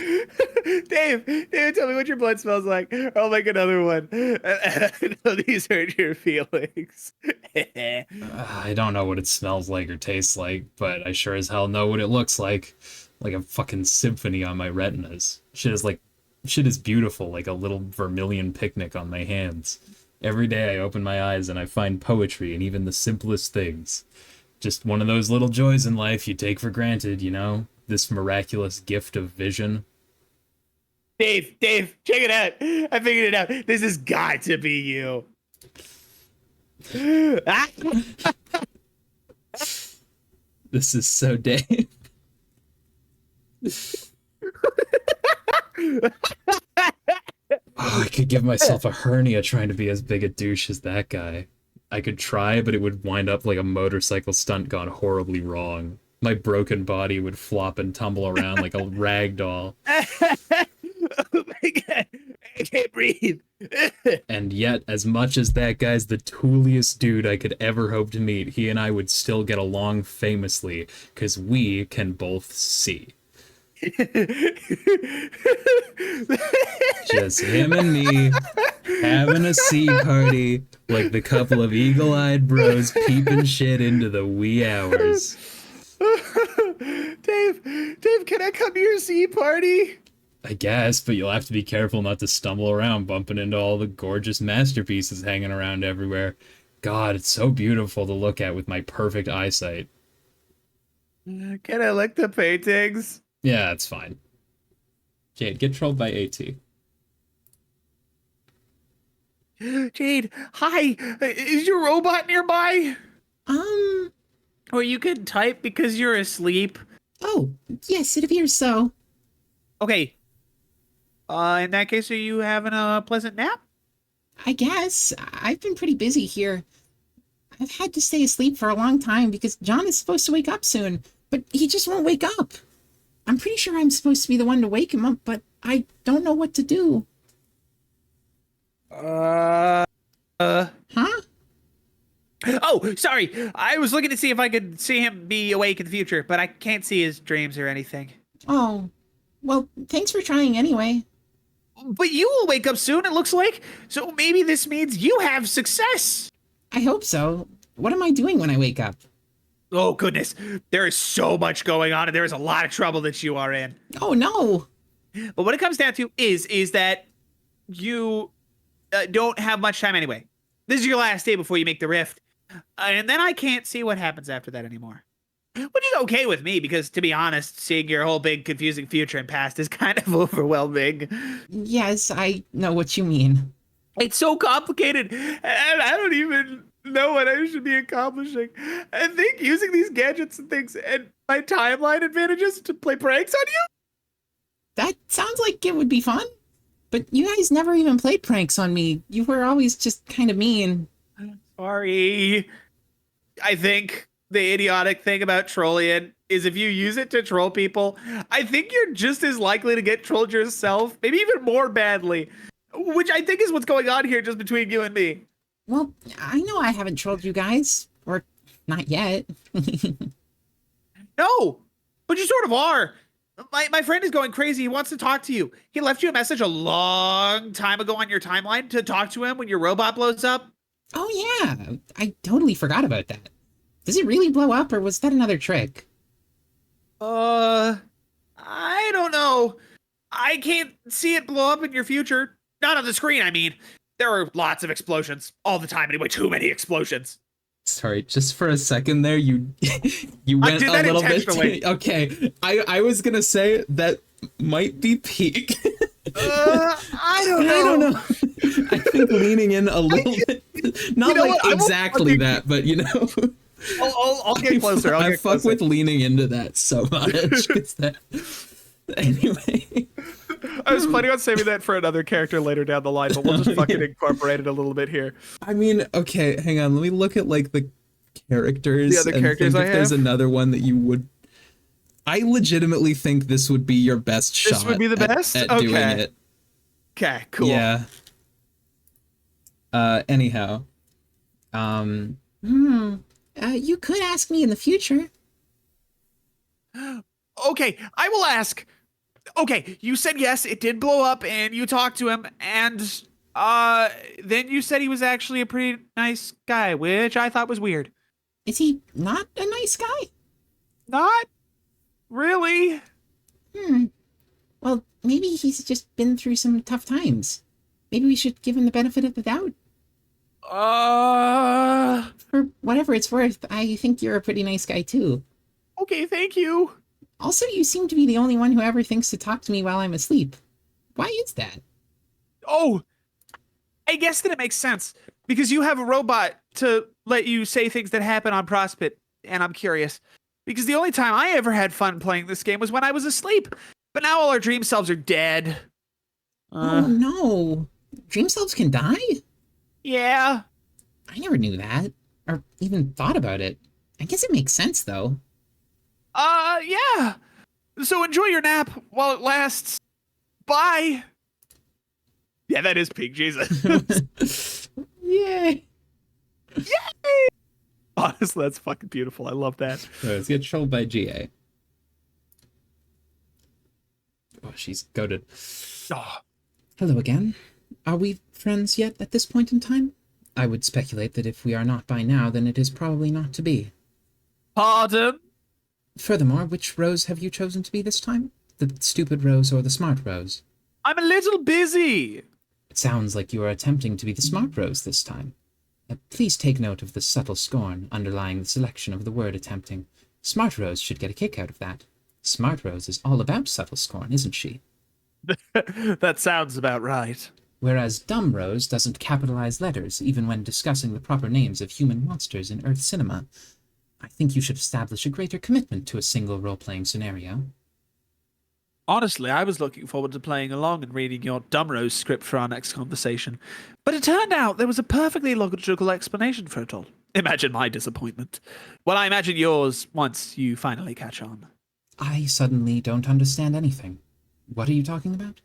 Dave, tell me what your blood smells like. I'll make another one. I know these hurt your feelings. I don't know what it smells like or tastes like, but I sure as hell know what it looks like. Like a fucking symphony on my retinas. Shit is beautiful, like a little vermilion picnic on my hands. Every day I open my eyes and I find poetry in even the simplest things. Just one of those little joys in life you take for granted, you know? This miraculous gift of vision. Dave, check it out. I figured it out. This has got to be you. This is so Dave. Oh, I could give myself a hernia trying to be as big a douche as that guy. I could try, but it would wind up like a motorcycle stunt gone horribly wrong. My broken body would flop and tumble around like a rag doll. Oh my God. I can't breathe. And yet, as much as that guy's the tooliest dude I could ever hope to meet, he and I would still get along famously, because we can both see. Just him and me having a sea party like the couple of eagle-eyed bros peeping shit into the wee hours. Dave, can I come to your sea party? I guess, but you'll have to be careful not to stumble around bumping into all the gorgeous masterpieces hanging around everywhere. God, it's so beautiful to look at with my perfect eyesight. Can I lick the paintings? Yeah, it's fine. Jade, get trolled by AT. Jade, hi. Is your robot nearby? Um, Or you can type because you're asleep. oh, yes, it appears so. Okay. In that case, are you having a pleasant nap? I guess. I've been pretty busy here. I've had to stay asleep for a long time because John is supposed to wake up soon, but he just won't wake up. I'm pretty sure I'm supposed to be the one to wake him up, but I don't know what to do. Huh? Huh? Oh, sorry. I was looking to see if I could see him be awake in the future, but I can't see his dreams or anything. Oh, well, thanks for trying anyway. But you will wake up soon, it looks like. So maybe this means you have success. I hope so. What am I doing when I wake up? Oh, goodness. There is so much going on, and there is a lot of trouble that you are in. Oh, no. But what it comes down to is that you don't have much time anyway. This is your last day before you make the rift. And then I can't see what happens after that anymore. Which is okay with me, because to be honest, seeing your whole big confusing future and past is kind of overwhelming. Yes, I know what you mean. It's so complicated, and I don't even know what I should be accomplishing. I think using these gadgets and things and my timeline advantages to play pranks on you? That sounds like it would be fun. But you guys never even played pranks on me. You were always just kind of mean. Sorry. I think the idiotic thing about trolling is if you use it to troll people, I think you're just as likely to get trolled yourself, maybe even more badly, which I think is what's going on here just between you and me. Well, I know I haven't trolled you guys. Or not yet. No, but you sort of are. My friend is going crazy. He wants to talk to you. He left you a message a long time ago on your timeline to talk to him when your robot blows up. Oh yeah, I totally forgot about that. Does it really blow up, or was that another trick? I don't know. I can't see it blow up in your future. Not on the screen, I mean. There are lots of explosions all the time. Anyway, too many explosions. Sorry, just for a second there, you you I went did a that little bit. intentionally. Okay, I was gonna say that might be peak. I don't know. I don't know. I think leaning in a little bit, not You know like what? I will exactly fucking- that, but you know. I'll get closer. I'll I get fuck closer. with leaning into that so much. 'Cause that... Anyway. I was planning on saving that for another character later down the line, but we'll just fucking incorporate it a little bit here. I mean, okay, hang on. Let me look at like the characters. The other and characters think I if there's have? another one that you would. I legitimately think this would be your best shot. This would be the best? at Okay. doing it. Okay, cool. Yeah. Anyhow. You could ask me in the future. Okay, I will ask. Okay, you said yes, it did blow up, and you talked to him, and then you said he was actually a pretty nice guy, which I thought was weird. Is he not a nice guy? Not really. Well, maybe he's just been through some tough times. Maybe we should give him the benefit of the doubt. For whatever it's worth, I think you're a pretty nice guy too. Okay, thank you. Also, you seem to be the only one who ever thinks to talk to me while I'm asleep. Why is that? Oh, I guess that it makes sense because you have a robot to let you say things that happen on Prospit, and I'm curious because the only time I ever had fun playing this game was when I was asleep. But now all our dream selves are dead. Oh no. Dream selves can die? Yeah. I never knew that. Or even thought about it. I guess it makes sense though. Yeah. So enjoy your nap while it lasts. Bye. Yeah, that is pink, Jesus. Yay! Honestly, that's fucking beautiful. I love that. Let's get trolled by GA. Oh, she's goated. Oh, Hello again. Are we friends yet at this point in time? I would speculate that if we are not by now, then it is probably not to be. pardon? Furthermore, which Rose have you chosen to be this time? The stupid Rose or the smart Rose? I'm a little busy. It sounds like you are attempting to be the smart Rose this time. Please take note of the subtle scorn underlying the selection of the word attempting. Smart Rose should get a kick out of that. Smart Rose is all about subtle scorn, isn't she? That sounds about right. Whereas Dumb Rose doesn't capitalize letters even when discussing the proper names of human monsters in Earth cinema. I think you should establish a greater commitment to a single role-playing scenario. Honestly, I was looking forward to playing along and reading your Dumrose script for our next conversation. But it turned out there was a perfectly logical explanation for it all. Imagine my disappointment. Well, I imagine yours once you finally catch on. I suddenly don't understand anything. What are you talking about?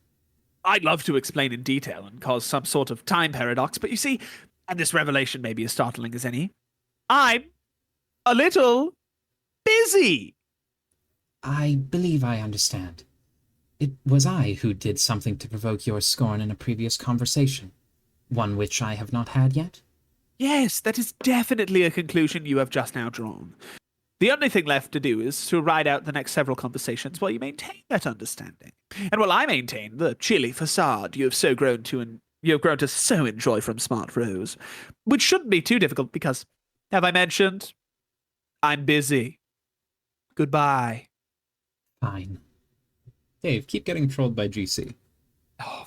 I'd love to explain in detail and cause some sort of time paradox, but you see, and this revelation may be as startling as any, I'm a little busy. I believe I understand. It was I who did something to provoke your scorn in a previous conversation. One which I have not had yet? Yes, that is definitely a conclusion you have just now drawn. The only thing left to do is to ride out the next several conversations while you maintain that understanding. And while I maintain the chilly facade you have grown to so enjoy from Smart Rose, which shouldn't be too difficult because, have I mentioned, I'm busy. Goodbye. Fine. Dave, keep getting trolled by GC. Oh,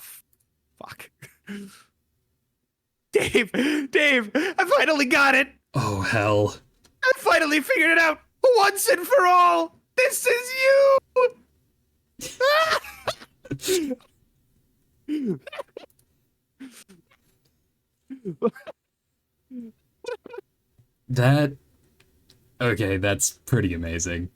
fuck. Dave, I finally got it. Oh, hell. I finally figured it out once and for all. This is you. Okay, that's pretty amazing.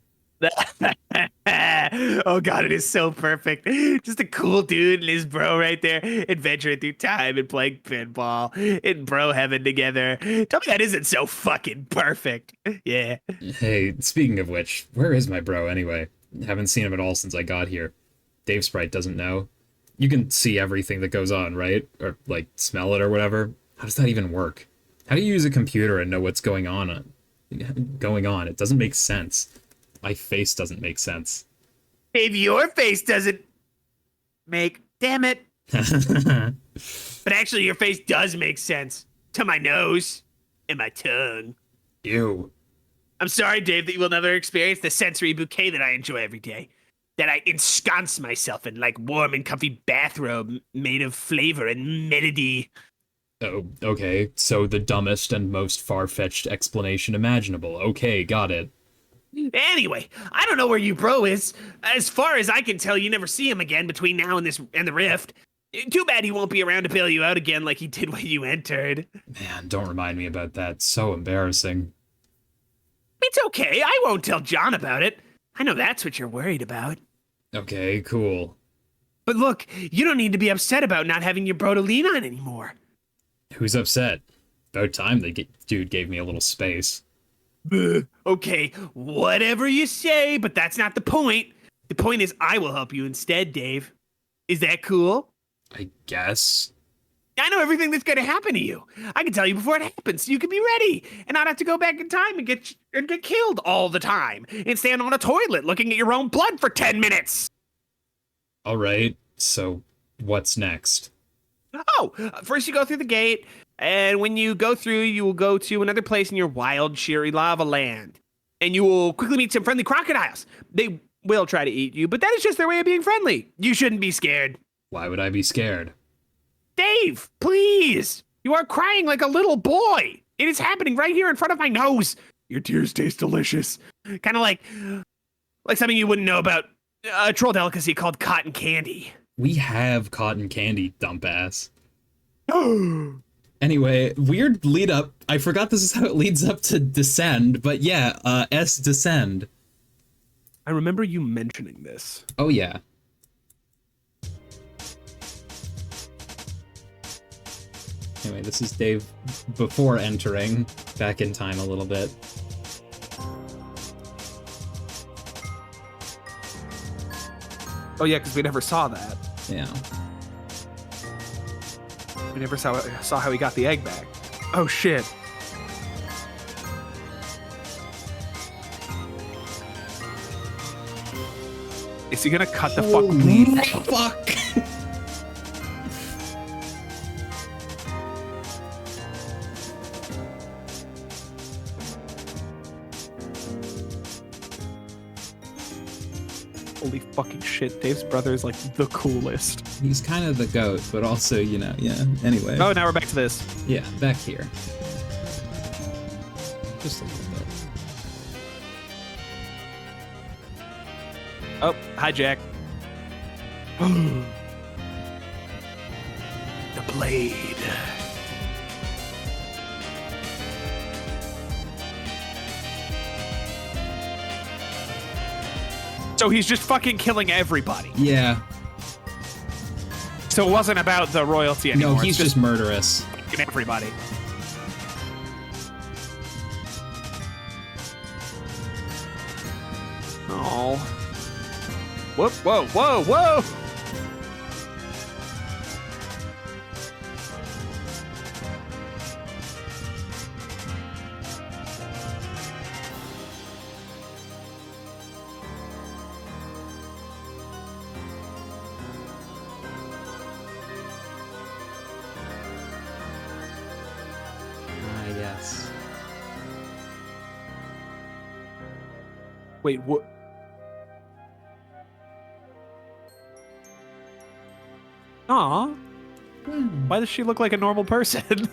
Oh god, it is so perfect. Just a cool dude and his bro right there, adventuring through time and playing pinball in bro heaven together. Tell me that isn't so fucking perfect. Yeah. Hey, speaking of which, where is my bro anyway? Haven't seen him at all since I got here. Davesprite doesn't know. You can see everything that goes on, right? Or, like, smell it or whatever. How does that even work? How do you use a computer and know what's going on? It doesn't make sense. My face doesn't make sense. If your face doesn't make, damn it. But actually your face does make sense to my nose and my tongue. Ew. I'm sorry, Dave, that you will never experience the sensory bouquet that I enjoy every day. That I ensconce myself in like warm and comfy bathrobe made of flavor and melody. Oh, okay. So the dumbest and most far-fetched explanation imaginable. Okay, got it. Anyway, I don't know where you bro is. As far as I can tell, you never see him again between now and the rift. Too bad he won't be around to bail you out again like he did when you entered. Man, don't remind me about that. So embarrassing. It's okay. I won't tell John about it. I know that's what you're worried about. Okay, cool. But look, you don't need to be upset about not having your bro to lean on anymore. Who's upset? About time dude gave me a little space. Okay, whatever you say, but that's not the point. The point is I will help you instead, Dave. Is that cool? I guess. I know everything that's going to happen to you. I can tell you before it happens so you can be ready and not have to go back in time and get killed all the time and stand on a toilet looking at your own blood for 10 minutes. All right, so what's next? Oh, first you go through the gate, and when you go through, you will go to another place in your wild, cheery lava land. And you will quickly meet some friendly crocodiles. They will try to eat you, but that is just their way of being friendly. You shouldn't be scared. Why would I be scared? Dave, please! You are crying like a little boy! It is happening right here in front of my nose! Your tears taste delicious. Kind of like something you wouldn't know about a troll delicacy called cotton candy. We have cotton candy, dump ass. Anyway, weird lead up. I forgot this is how it leads up to Descend, but yeah, S Descend. I remember you mentioning this. Oh yeah. Anyway, this is Dave before entering, back in time a little bit. Oh yeah, because we never saw that. Yeah. We never saw how he got the egg back. Oh shit. Is he gonna cut the fuck bleed? Fuck! Holy fucking shit, Dave's brother is like the coolest. He's kind of the goat, but also, you know, yeah. Anyway. Oh, now we're back to this. Yeah, back here. Just a little bit. Oh, hi, Jack. The blade. So he's just fucking killing everybody. Yeah. So it wasn't about the royalty anymore. No, he's it's just murderous. fucking everybody. Oh. Whoop, whoa, whoa, whoa! Yes. Wait, what? Aw. Why does she look like a normal person?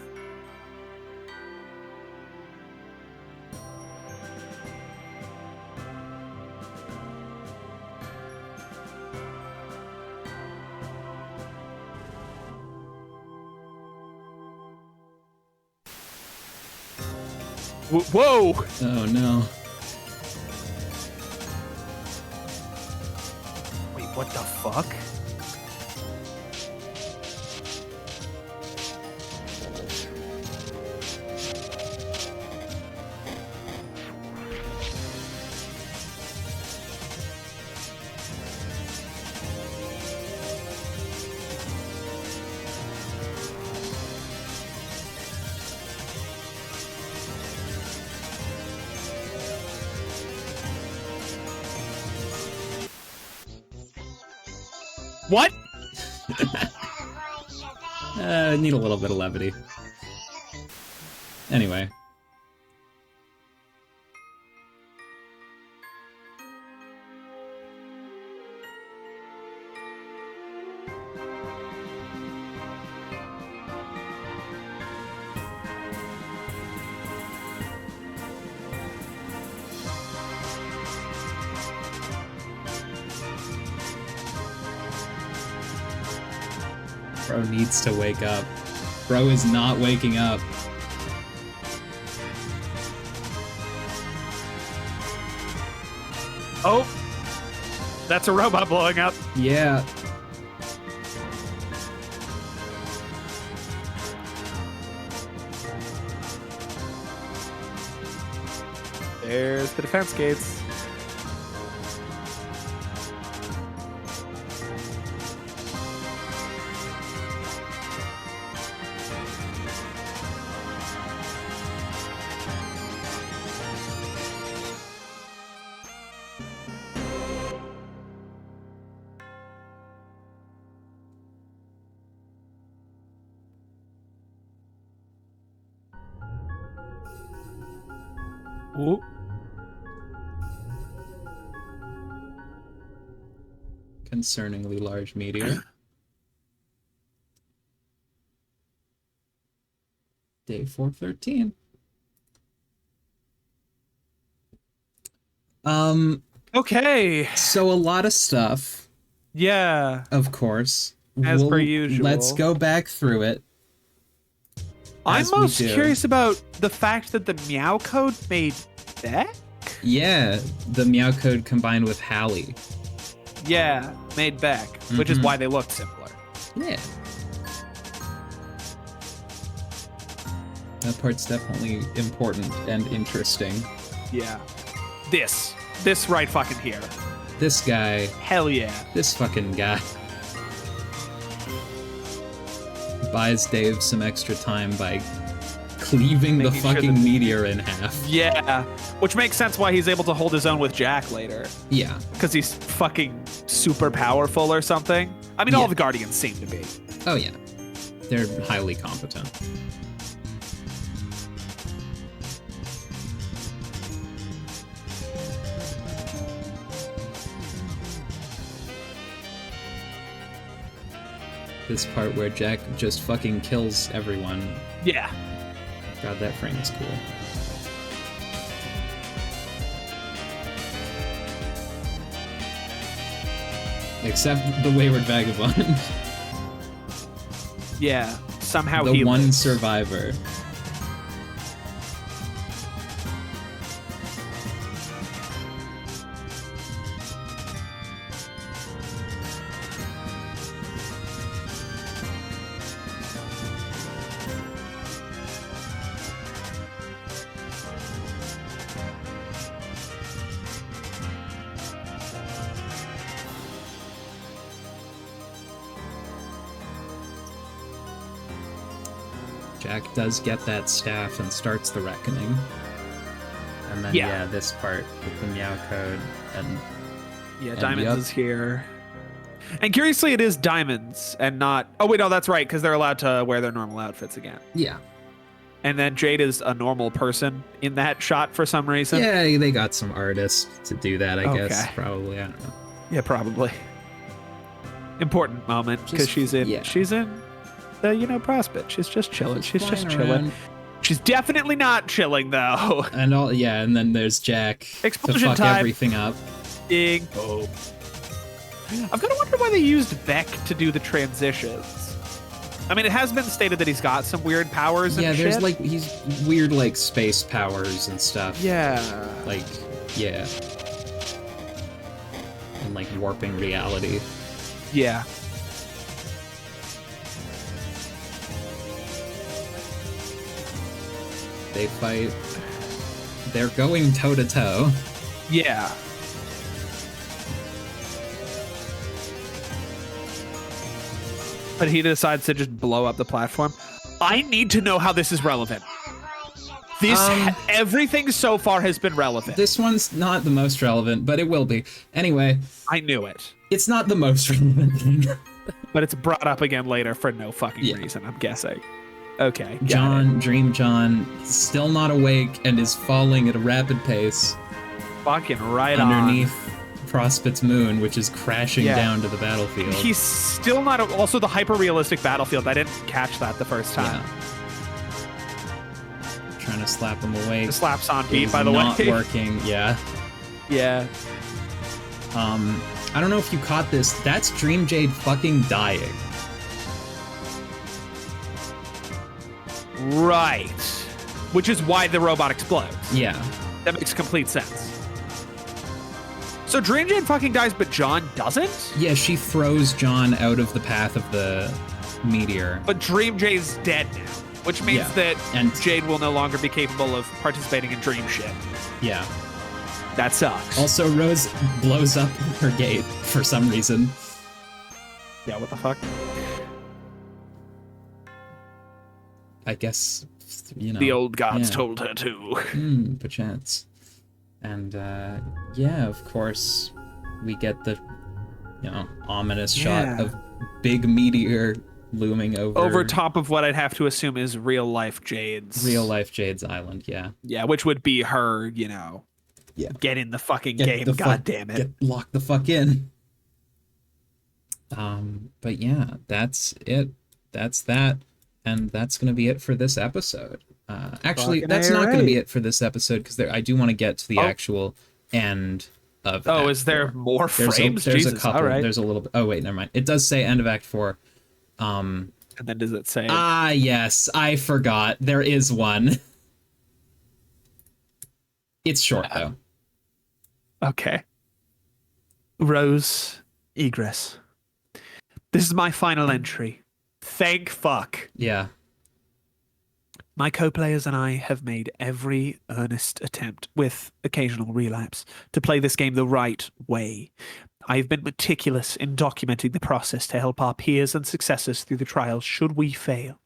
Whoa! Oh no. Wait, what the fuck? What? Need a little bit of levity. Anyway. Bro needs to wake up. Bro is not waking up. Oh! That's a robot blowing up. Yeah. There's the defense gates. Ooh. Concerningly large meteor. Day 413. Okay. So a lot of stuff, Yeah. of course. As per usual. Let's go back through it. I'm as we most do. curious about the fact that the meow code made Beck? Yeah, the meow code combined with Hallie. Yeah, made Beck, which is Mhm. why they looked similar. Yeah. That part's definitely important and interesting. Yeah. This right fucking here. This guy, Hell yeah. this fucking guy, buys Dave some extra time by cleaving the Making sure fucking that- meteor in half. Yeah. Which makes sense why he's able to hold his own with Jack later. Yeah. Because he's fucking super powerful or something. I mean, all Yeah. the Guardians seem to be. Oh yeah. They're highly competent. This part where Jack just fucking kills everyone. Yeah. God, that frame is cool. Except the Wayward Vagabond. Yeah. Somehow The he one lives. survivor. Jack does get that staff and starts the reckoning. And then, Yeah. yeah, this part with the meow code. And Yeah, And Diamonds yup. is here. And curiously, it is Diamonds and not. Oh, wait, no, that's right, because they're allowed to wear their normal outfits again. yeah. And then Jade is a normal person in that shot for some reason. Yeah, they got some artists to do that, I guess. Okay. Probably, I don't know. Yeah, probably. Important moment because Just- she's in. yeah. She's in the Prospect. She's just chilling. She's just flying chilling. around. She's definitely not chilling though. And all, yeah, and then there's Jack Explosion to fuck time. everything up. Big hope. I've got to wonder why they used Beck to do the transitions. I mean, it has been stated that he's got some weird powers and Yeah, there's shit. like he's weird like space powers and stuff. Yeah. Like, yeah. And like warping reality. Yeah. They fight. They're going toe to toe. Yeah. But he decides to just blow up the platform. I need to know how this is relevant. This everything so far has been relevant. This one's not the most relevant, but it will be. Anyway, I knew it. it's not the most relevant thing. But it's brought up again later for no fucking Yeah. reason, I'm guessing. Okay. got it. John, Dream John, still not awake and is falling at a rapid pace Fucking right underneath Prospect's moon, which is crashing Yeah. down to the battlefield. on. He's still not. Also, the hyper realistic battlefield. I didn't catch that the first time. Yeah. Trying to slap him awake. The slaps on beat, is by the not way. working. Yeah. Yeah. I don't know if you caught this. That's Dream Jade fucking dying. Right. Which is why the robot explodes. Yeah. That makes complete sense. So Dream Jade fucking dies, but John doesn't? Yeah, she throws John out of the path of the meteor. But Dream Jade's dead now, which means Yeah. that And- Jade will no longer be capable of participating in dream shit. Yeah. That sucks. Also, Rose blows up her gate for some reason. Yeah, what the fuck? I guess, you know. The old gods yeah. told her to. Perchance. And, yeah, of course, we get the, ominous shot Yeah. of big meteor looming Over top of what I'd have to assume is real life Jade's. real life Jade's Island, yeah. Yeah, which would be her, Yeah. get in the fucking Get game, the god fuck- damn it. Get locked the fuck in. But yeah, that's it. That's that. And that's going to be it for this episode. Actually, Fucking that's not going to be alright. it for this episode because I do want to get to the actual end of Oh, Act is there 4. more frames? There's Jesus, a couple. all right. There's a little bit. Oh, wait, never mind. It does say end of Act 4. And then does it say? Yes, I forgot. There is one. It's short, though. Okay. Rose Egress. This is my final entry. Thank fuck. Yeah. My co-players and I have made every earnest attempt, with occasional relapse, to play this game the right way. I've been meticulous in documenting the process to help our peers and successors through the trials should we fail.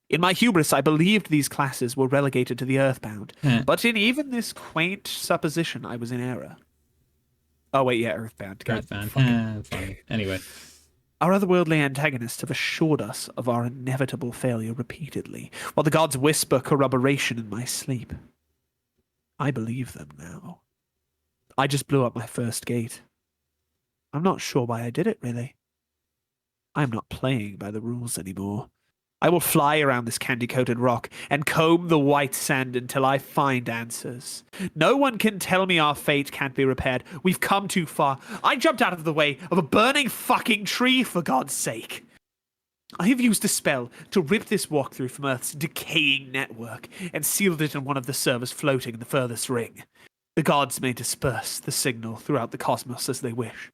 In my hubris, I believed these classes were relegated to the Earthbound, but in even this quaint supposition, I was in error. Oh wait, yeah, Earthbound. God, Earthbound. fucking- Funny. Anyway, Our otherworldly antagonists have assured us of our inevitable failure repeatedly, while the gods whisper corroboration in my sleep. I believe them now. I just blew up my first gate. I'm not sure why I did it, really. I'm not playing by the rules anymore. I will fly around this candy-coated rock and comb the white sand until I find answers. No one can tell me our fate can't be repaired. We've come too far. I jumped out of the way of a burning fucking tree, for God's sake. I have used a spell to rip this walkthrough from Earth's decaying network and sealed it in one of the servers floating in the furthest ring. The gods may disperse the signal throughout the cosmos as they wish.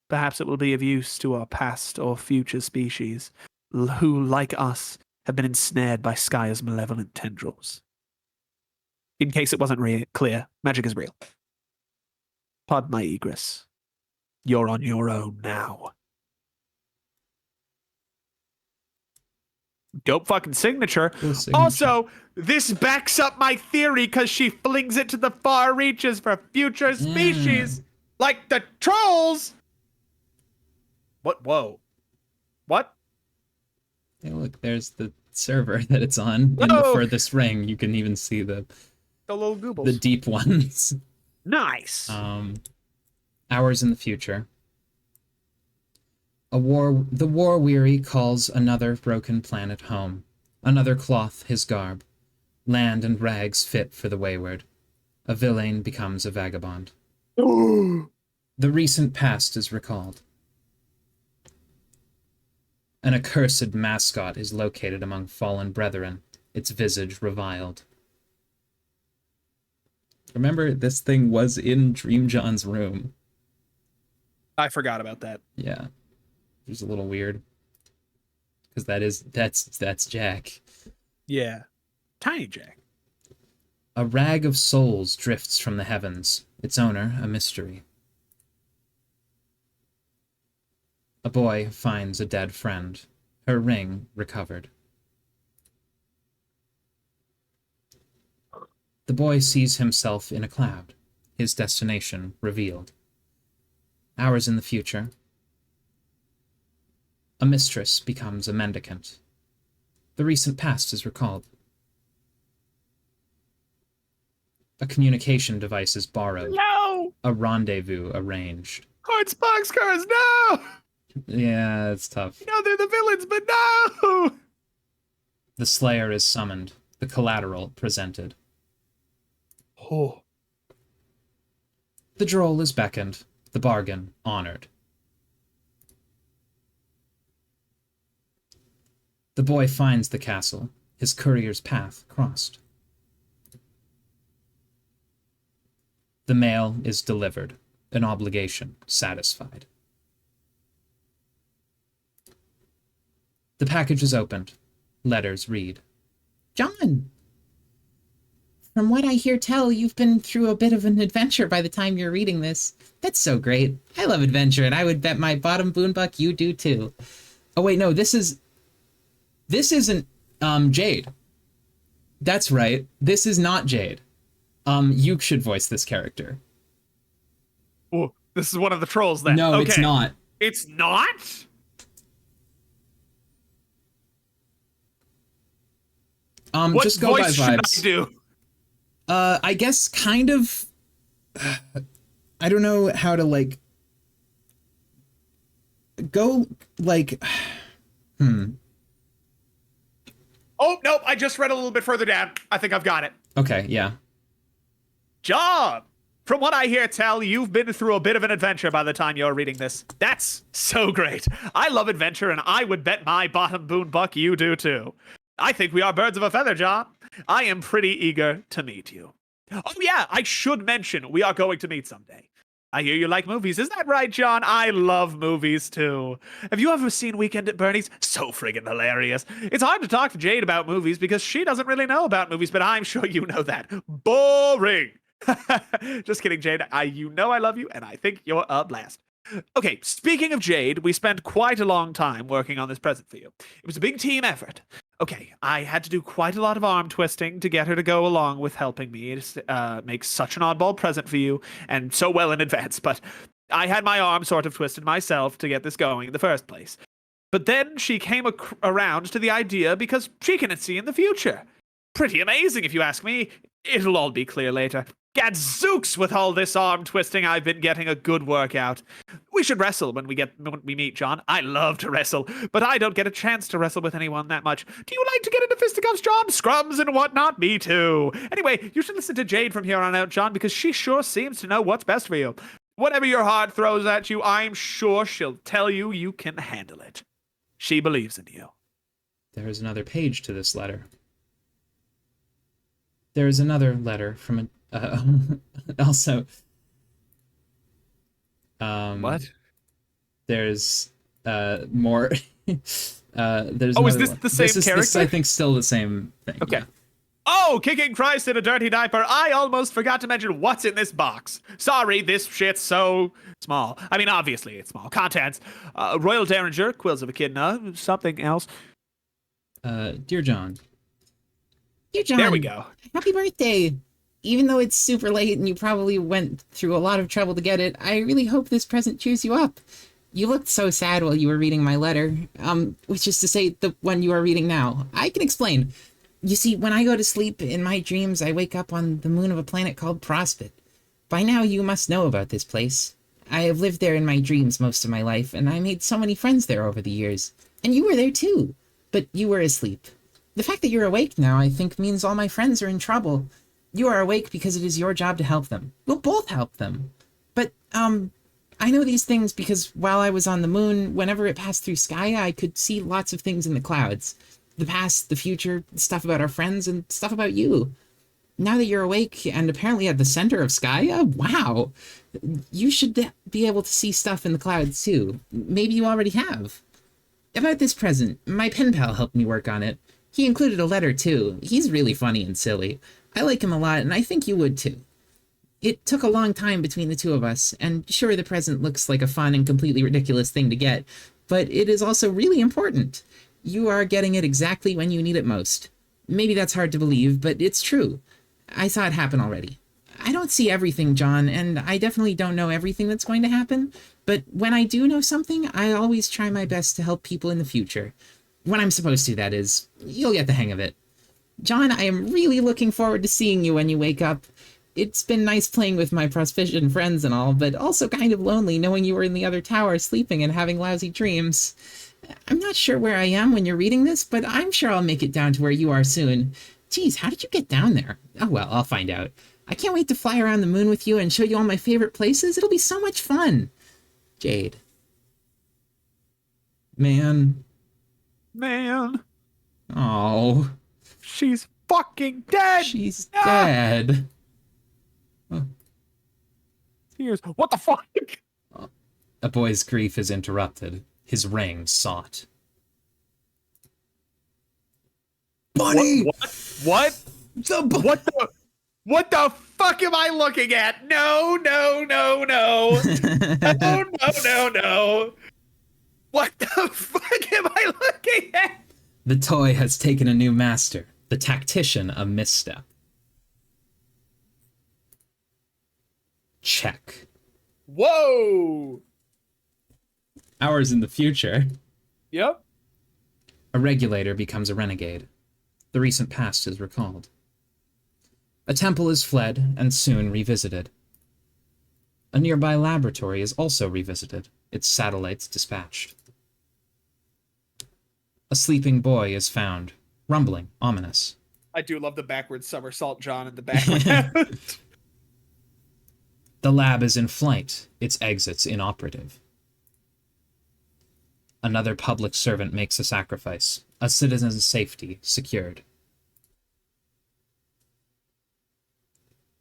Perhaps it will be of use to our past or future species, who, like us, have been ensnared by Sky's malevolent tendrils. In case it wasn't clear, magic is real. Pardon my egress. You're on your own now. Dope fucking signature. cool signature. Also, this backs up my theory because she flings it to the far reaches for future species, like the trolls. What? Whoa. What? Hey, look, there's the server that it's on in the Whoa! furthest ring. You can even see the The little goobles. deep ones. Nice. Hours in the future. The war-weary calls another broken planet home. Another cloth his garb. Land and rags fit for the wayward. A villain becomes a vagabond. The recent past is recalled. An accursed mascot is located among fallen brethren, its visage reviled. Remember, this thing was in Dream John's room. I forgot about that. Yeah. It was a little weird. Because that's Jack. Yeah. Tiny Jack. A rag of souls drifts from the heavens, its owner a mystery. A boy finds a dead friend, her ring recovered. The boy sees himself in a cloud, his destination revealed. Hours in the future. A mistress becomes a mendicant. The recent past is recalled. A communication device is borrowed. No! A rendezvous arranged. Hearts boxcars, no! Yeah, it's tough. No, they're the villains, but no! The Slayer is summoned. The collateral presented. Oh. The droll is beckoned. The bargain honored. The boy finds the castle. His courier's path crossed. The mail is delivered. An obligation satisfied. The package is opened. Letters read. John, from what I hear tell, you've been through a bit of an adventure by the time you're reading this. That's so great. I love adventure, and I would bet my bottom boonbuck you do too. Oh wait, no, this isn't Jade. That's right. This is not Jade. You should voice this character. Oh, this is one of the trolls then. No, Okay. it's not. It's not? What Just go by voice should vibes. I do? I guess kind of. I don't know how to like. Go like. Oh, nope, I just read a little bit further down. I think I've got it. Okay, yeah. John, from what I hear tell, you've been through a bit of an adventure by the time you're reading this. That's so great. I love adventure, and I would bet my bottom boon buck you do too. I think we are birds of a feather, John. I am pretty eager to meet you. Oh yeah, I should mention we are going to meet someday. I hear you like movies. Is that right, John? I love movies too. Have you ever seen Weekend at Bernie's? So friggin' hilarious. It's hard to talk to Jade about movies because she doesn't really know about movies, but I'm sure you know that. Boring. Just kidding, Jade. You know I love you, and I think you're a blast. Okay, speaking of Jade, we spent quite a long time working on this present for you. It was a big team effort. Okay, I had to do quite a lot of arm twisting to get her to go along with helping me make such an oddball present for you, and so well in advance, but I had my arm sort of twisted myself to get this going in the first place. But then she came around to the idea because she can see in the future. Pretty amazing, if you ask me. It'll all be clear later. Gadzooks with all this arm twisting, I've been getting a good workout. We should wrestle when we meet, John. I love to wrestle, but I don't get a chance to wrestle with anyone that much. Do you like to get into fisticuffs, John? Scrums and whatnot? Me too. Anyway, you should listen to Jade from here on out, John, because she sure seems to know what's best for you. Whatever your heart throws at you, I'm sure she'll tell you you can handle it. She believes in you. There is another page to this letter. There is another letter from a also, What? There's more. There's Oh, is another this one. the same This is, character? I think, still the same thing. Okay. Yeah. Oh, kicking Christ in a dirty diaper. I almost forgot to mention what's in this box. Sorry, this shit's so small. I mean, obviously it's small. Contents. Royal Derringer, Quills of Echidna, something else. Dear John. Dear John, There we go. happy birthday. Even though it's super late and you probably went through a lot of trouble to get it, I really hope this present cheers you up. You looked so sad while you were reading my letter, which is to say the one you are reading now. I can explain. You see, when I go to sleep in my dreams, I wake up on the moon of a planet called Prospit. By now, you must know about this place. I have lived there in my dreams most of my life, and I made so many friends there over the years. And you were there too, but you were asleep. The fact that you're awake now, I think, means all my friends are in trouble. You are awake because it is your job to help them. We'll both help them. But, I know these things because while I was on the moon, whenever it passed through Skya, I could see lots of things in the clouds. The past, the future, stuff about our friends, and stuff about you. Now that you're awake and apparently at the center of Skya, wow! You should be able to see stuff in the clouds too. Maybe you already have. About this present, my pen pal helped me work on it. He included a letter too. He's really funny and silly. I like him a lot, and I think you would too. It took a long time between the two of us, and sure, the present looks like a fun and completely ridiculous thing to get, but it is also really important. You are getting it exactly when you need it most. Maybe that's hard to believe, but it's true. I saw it happen already. I don't see everything, John, and I definitely don't know everything that's going to happen, but when I do know something, I always try my best to help people in the future. When I'm supposed to, that is. You'll get the hang of it. John, I am really looking forward to seeing you when you wake up. It's been nice playing with my Prospician friends and all, but also kind of lonely knowing you were in the other tower sleeping and having lousy dreams. I'm not sure where I am when you're reading this, but I'm sure I'll make it down to where you are soon. Geez, how did you get down there? Oh well, I'll find out. I can't wait to fly around the moon with you and show you all my favorite places. It'll be so much fun. Jade. Man. Oh. She's fucking dead. She's Ah! dead. Tears. What the fuck? A boy's grief is interrupted. His ring sought. Bunny. What? What the fuck am I looking at? No. No. What the fuck am I looking at? The toy has taken a new master. The tactician a misstep. Check. Whoa. Hours in the future. Yep. A regulator becomes a renegade. The recent past is recalled. A temple is fled and soon revisited. A nearby laboratory is also revisited, its satellites dispatched. A sleeping boy is found, rumbling, ominous. I do love the backwards somersault John in the background. The lab is in flight, its exits inoperative. Another public servant makes a sacrifice, a citizen's safety secured.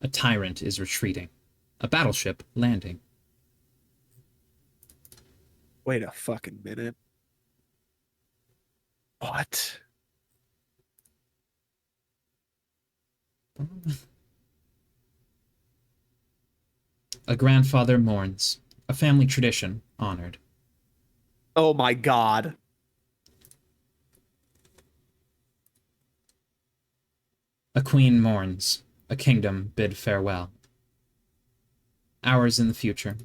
A tyrant is retreating, a battleship landing. Wait a fucking minute. What? A grandfather mourns. A family tradition honored. Oh my god. A queen mourns. A kingdom bid farewell. Hours in the future.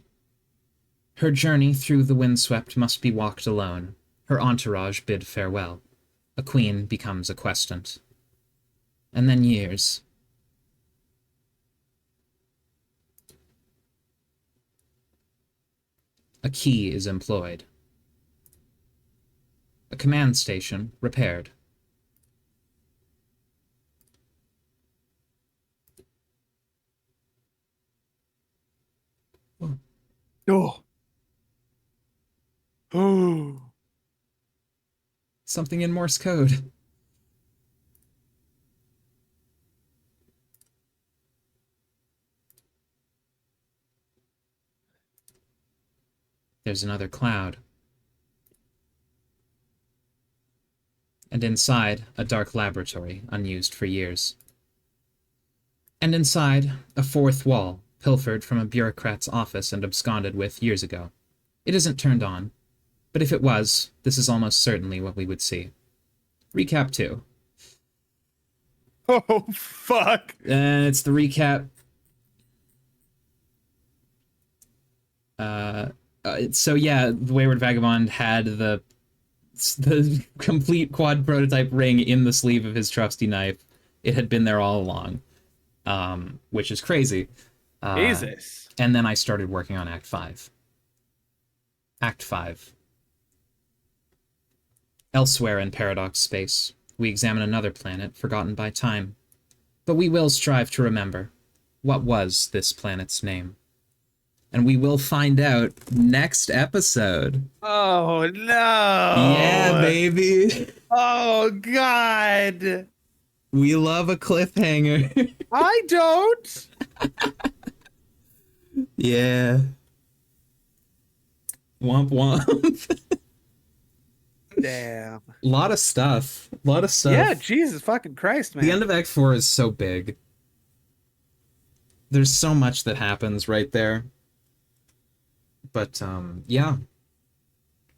Her journey through the windswept must be walked alone. Her entourage bid farewell. A queen becomes a questant. And then years. A key is employed. A command station repaired. Oh. Oh. Something in Morse code. There's another cloud. And inside, a dark laboratory, unused for years. And inside, a fourth wall, pilfered from a bureaucrat's office and absconded with years ago. It isn't turned on, but if it was, this is almost certainly what we would see. Recap 2. Oh, fuck. And it's the recap. So yeah, the Wayward Vagabond had the complete quad prototype ring in the sleeve of his trusty knife. It had been there all along, which is crazy. Jesus. And then I started working on Act 5. Act 5. Elsewhere in Paradox Space, we examine another planet forgotten by time. But we will strive to remember. What was this planet's name? And we will find out next episode. Oh, no. Yeah, baby. Oh, God. We love a cliffhanger. I don't. Yeah. Womp womp. Damn. Lot of stuff. Yeah, Jesus fucking Christ, man. The end of Act 4 is so big. There's so much that happens right there. But, yeah.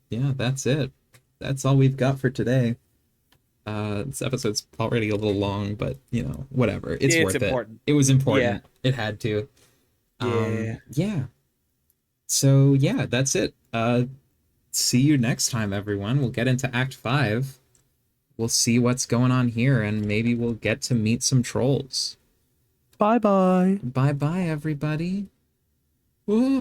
Yeah, that's it. That's all we've got for today. This episode's already a little long, but, you know, whatever. It's worth important. it. It was important. It had to. Yeah. Yeah. So, yeah, that's it. See you next time, everyone. We'll get into Act 5. We'll see what's going on here, and maybe we'll get to meet some trolls. Bye-bye. Bye-bye, everybody. Woo.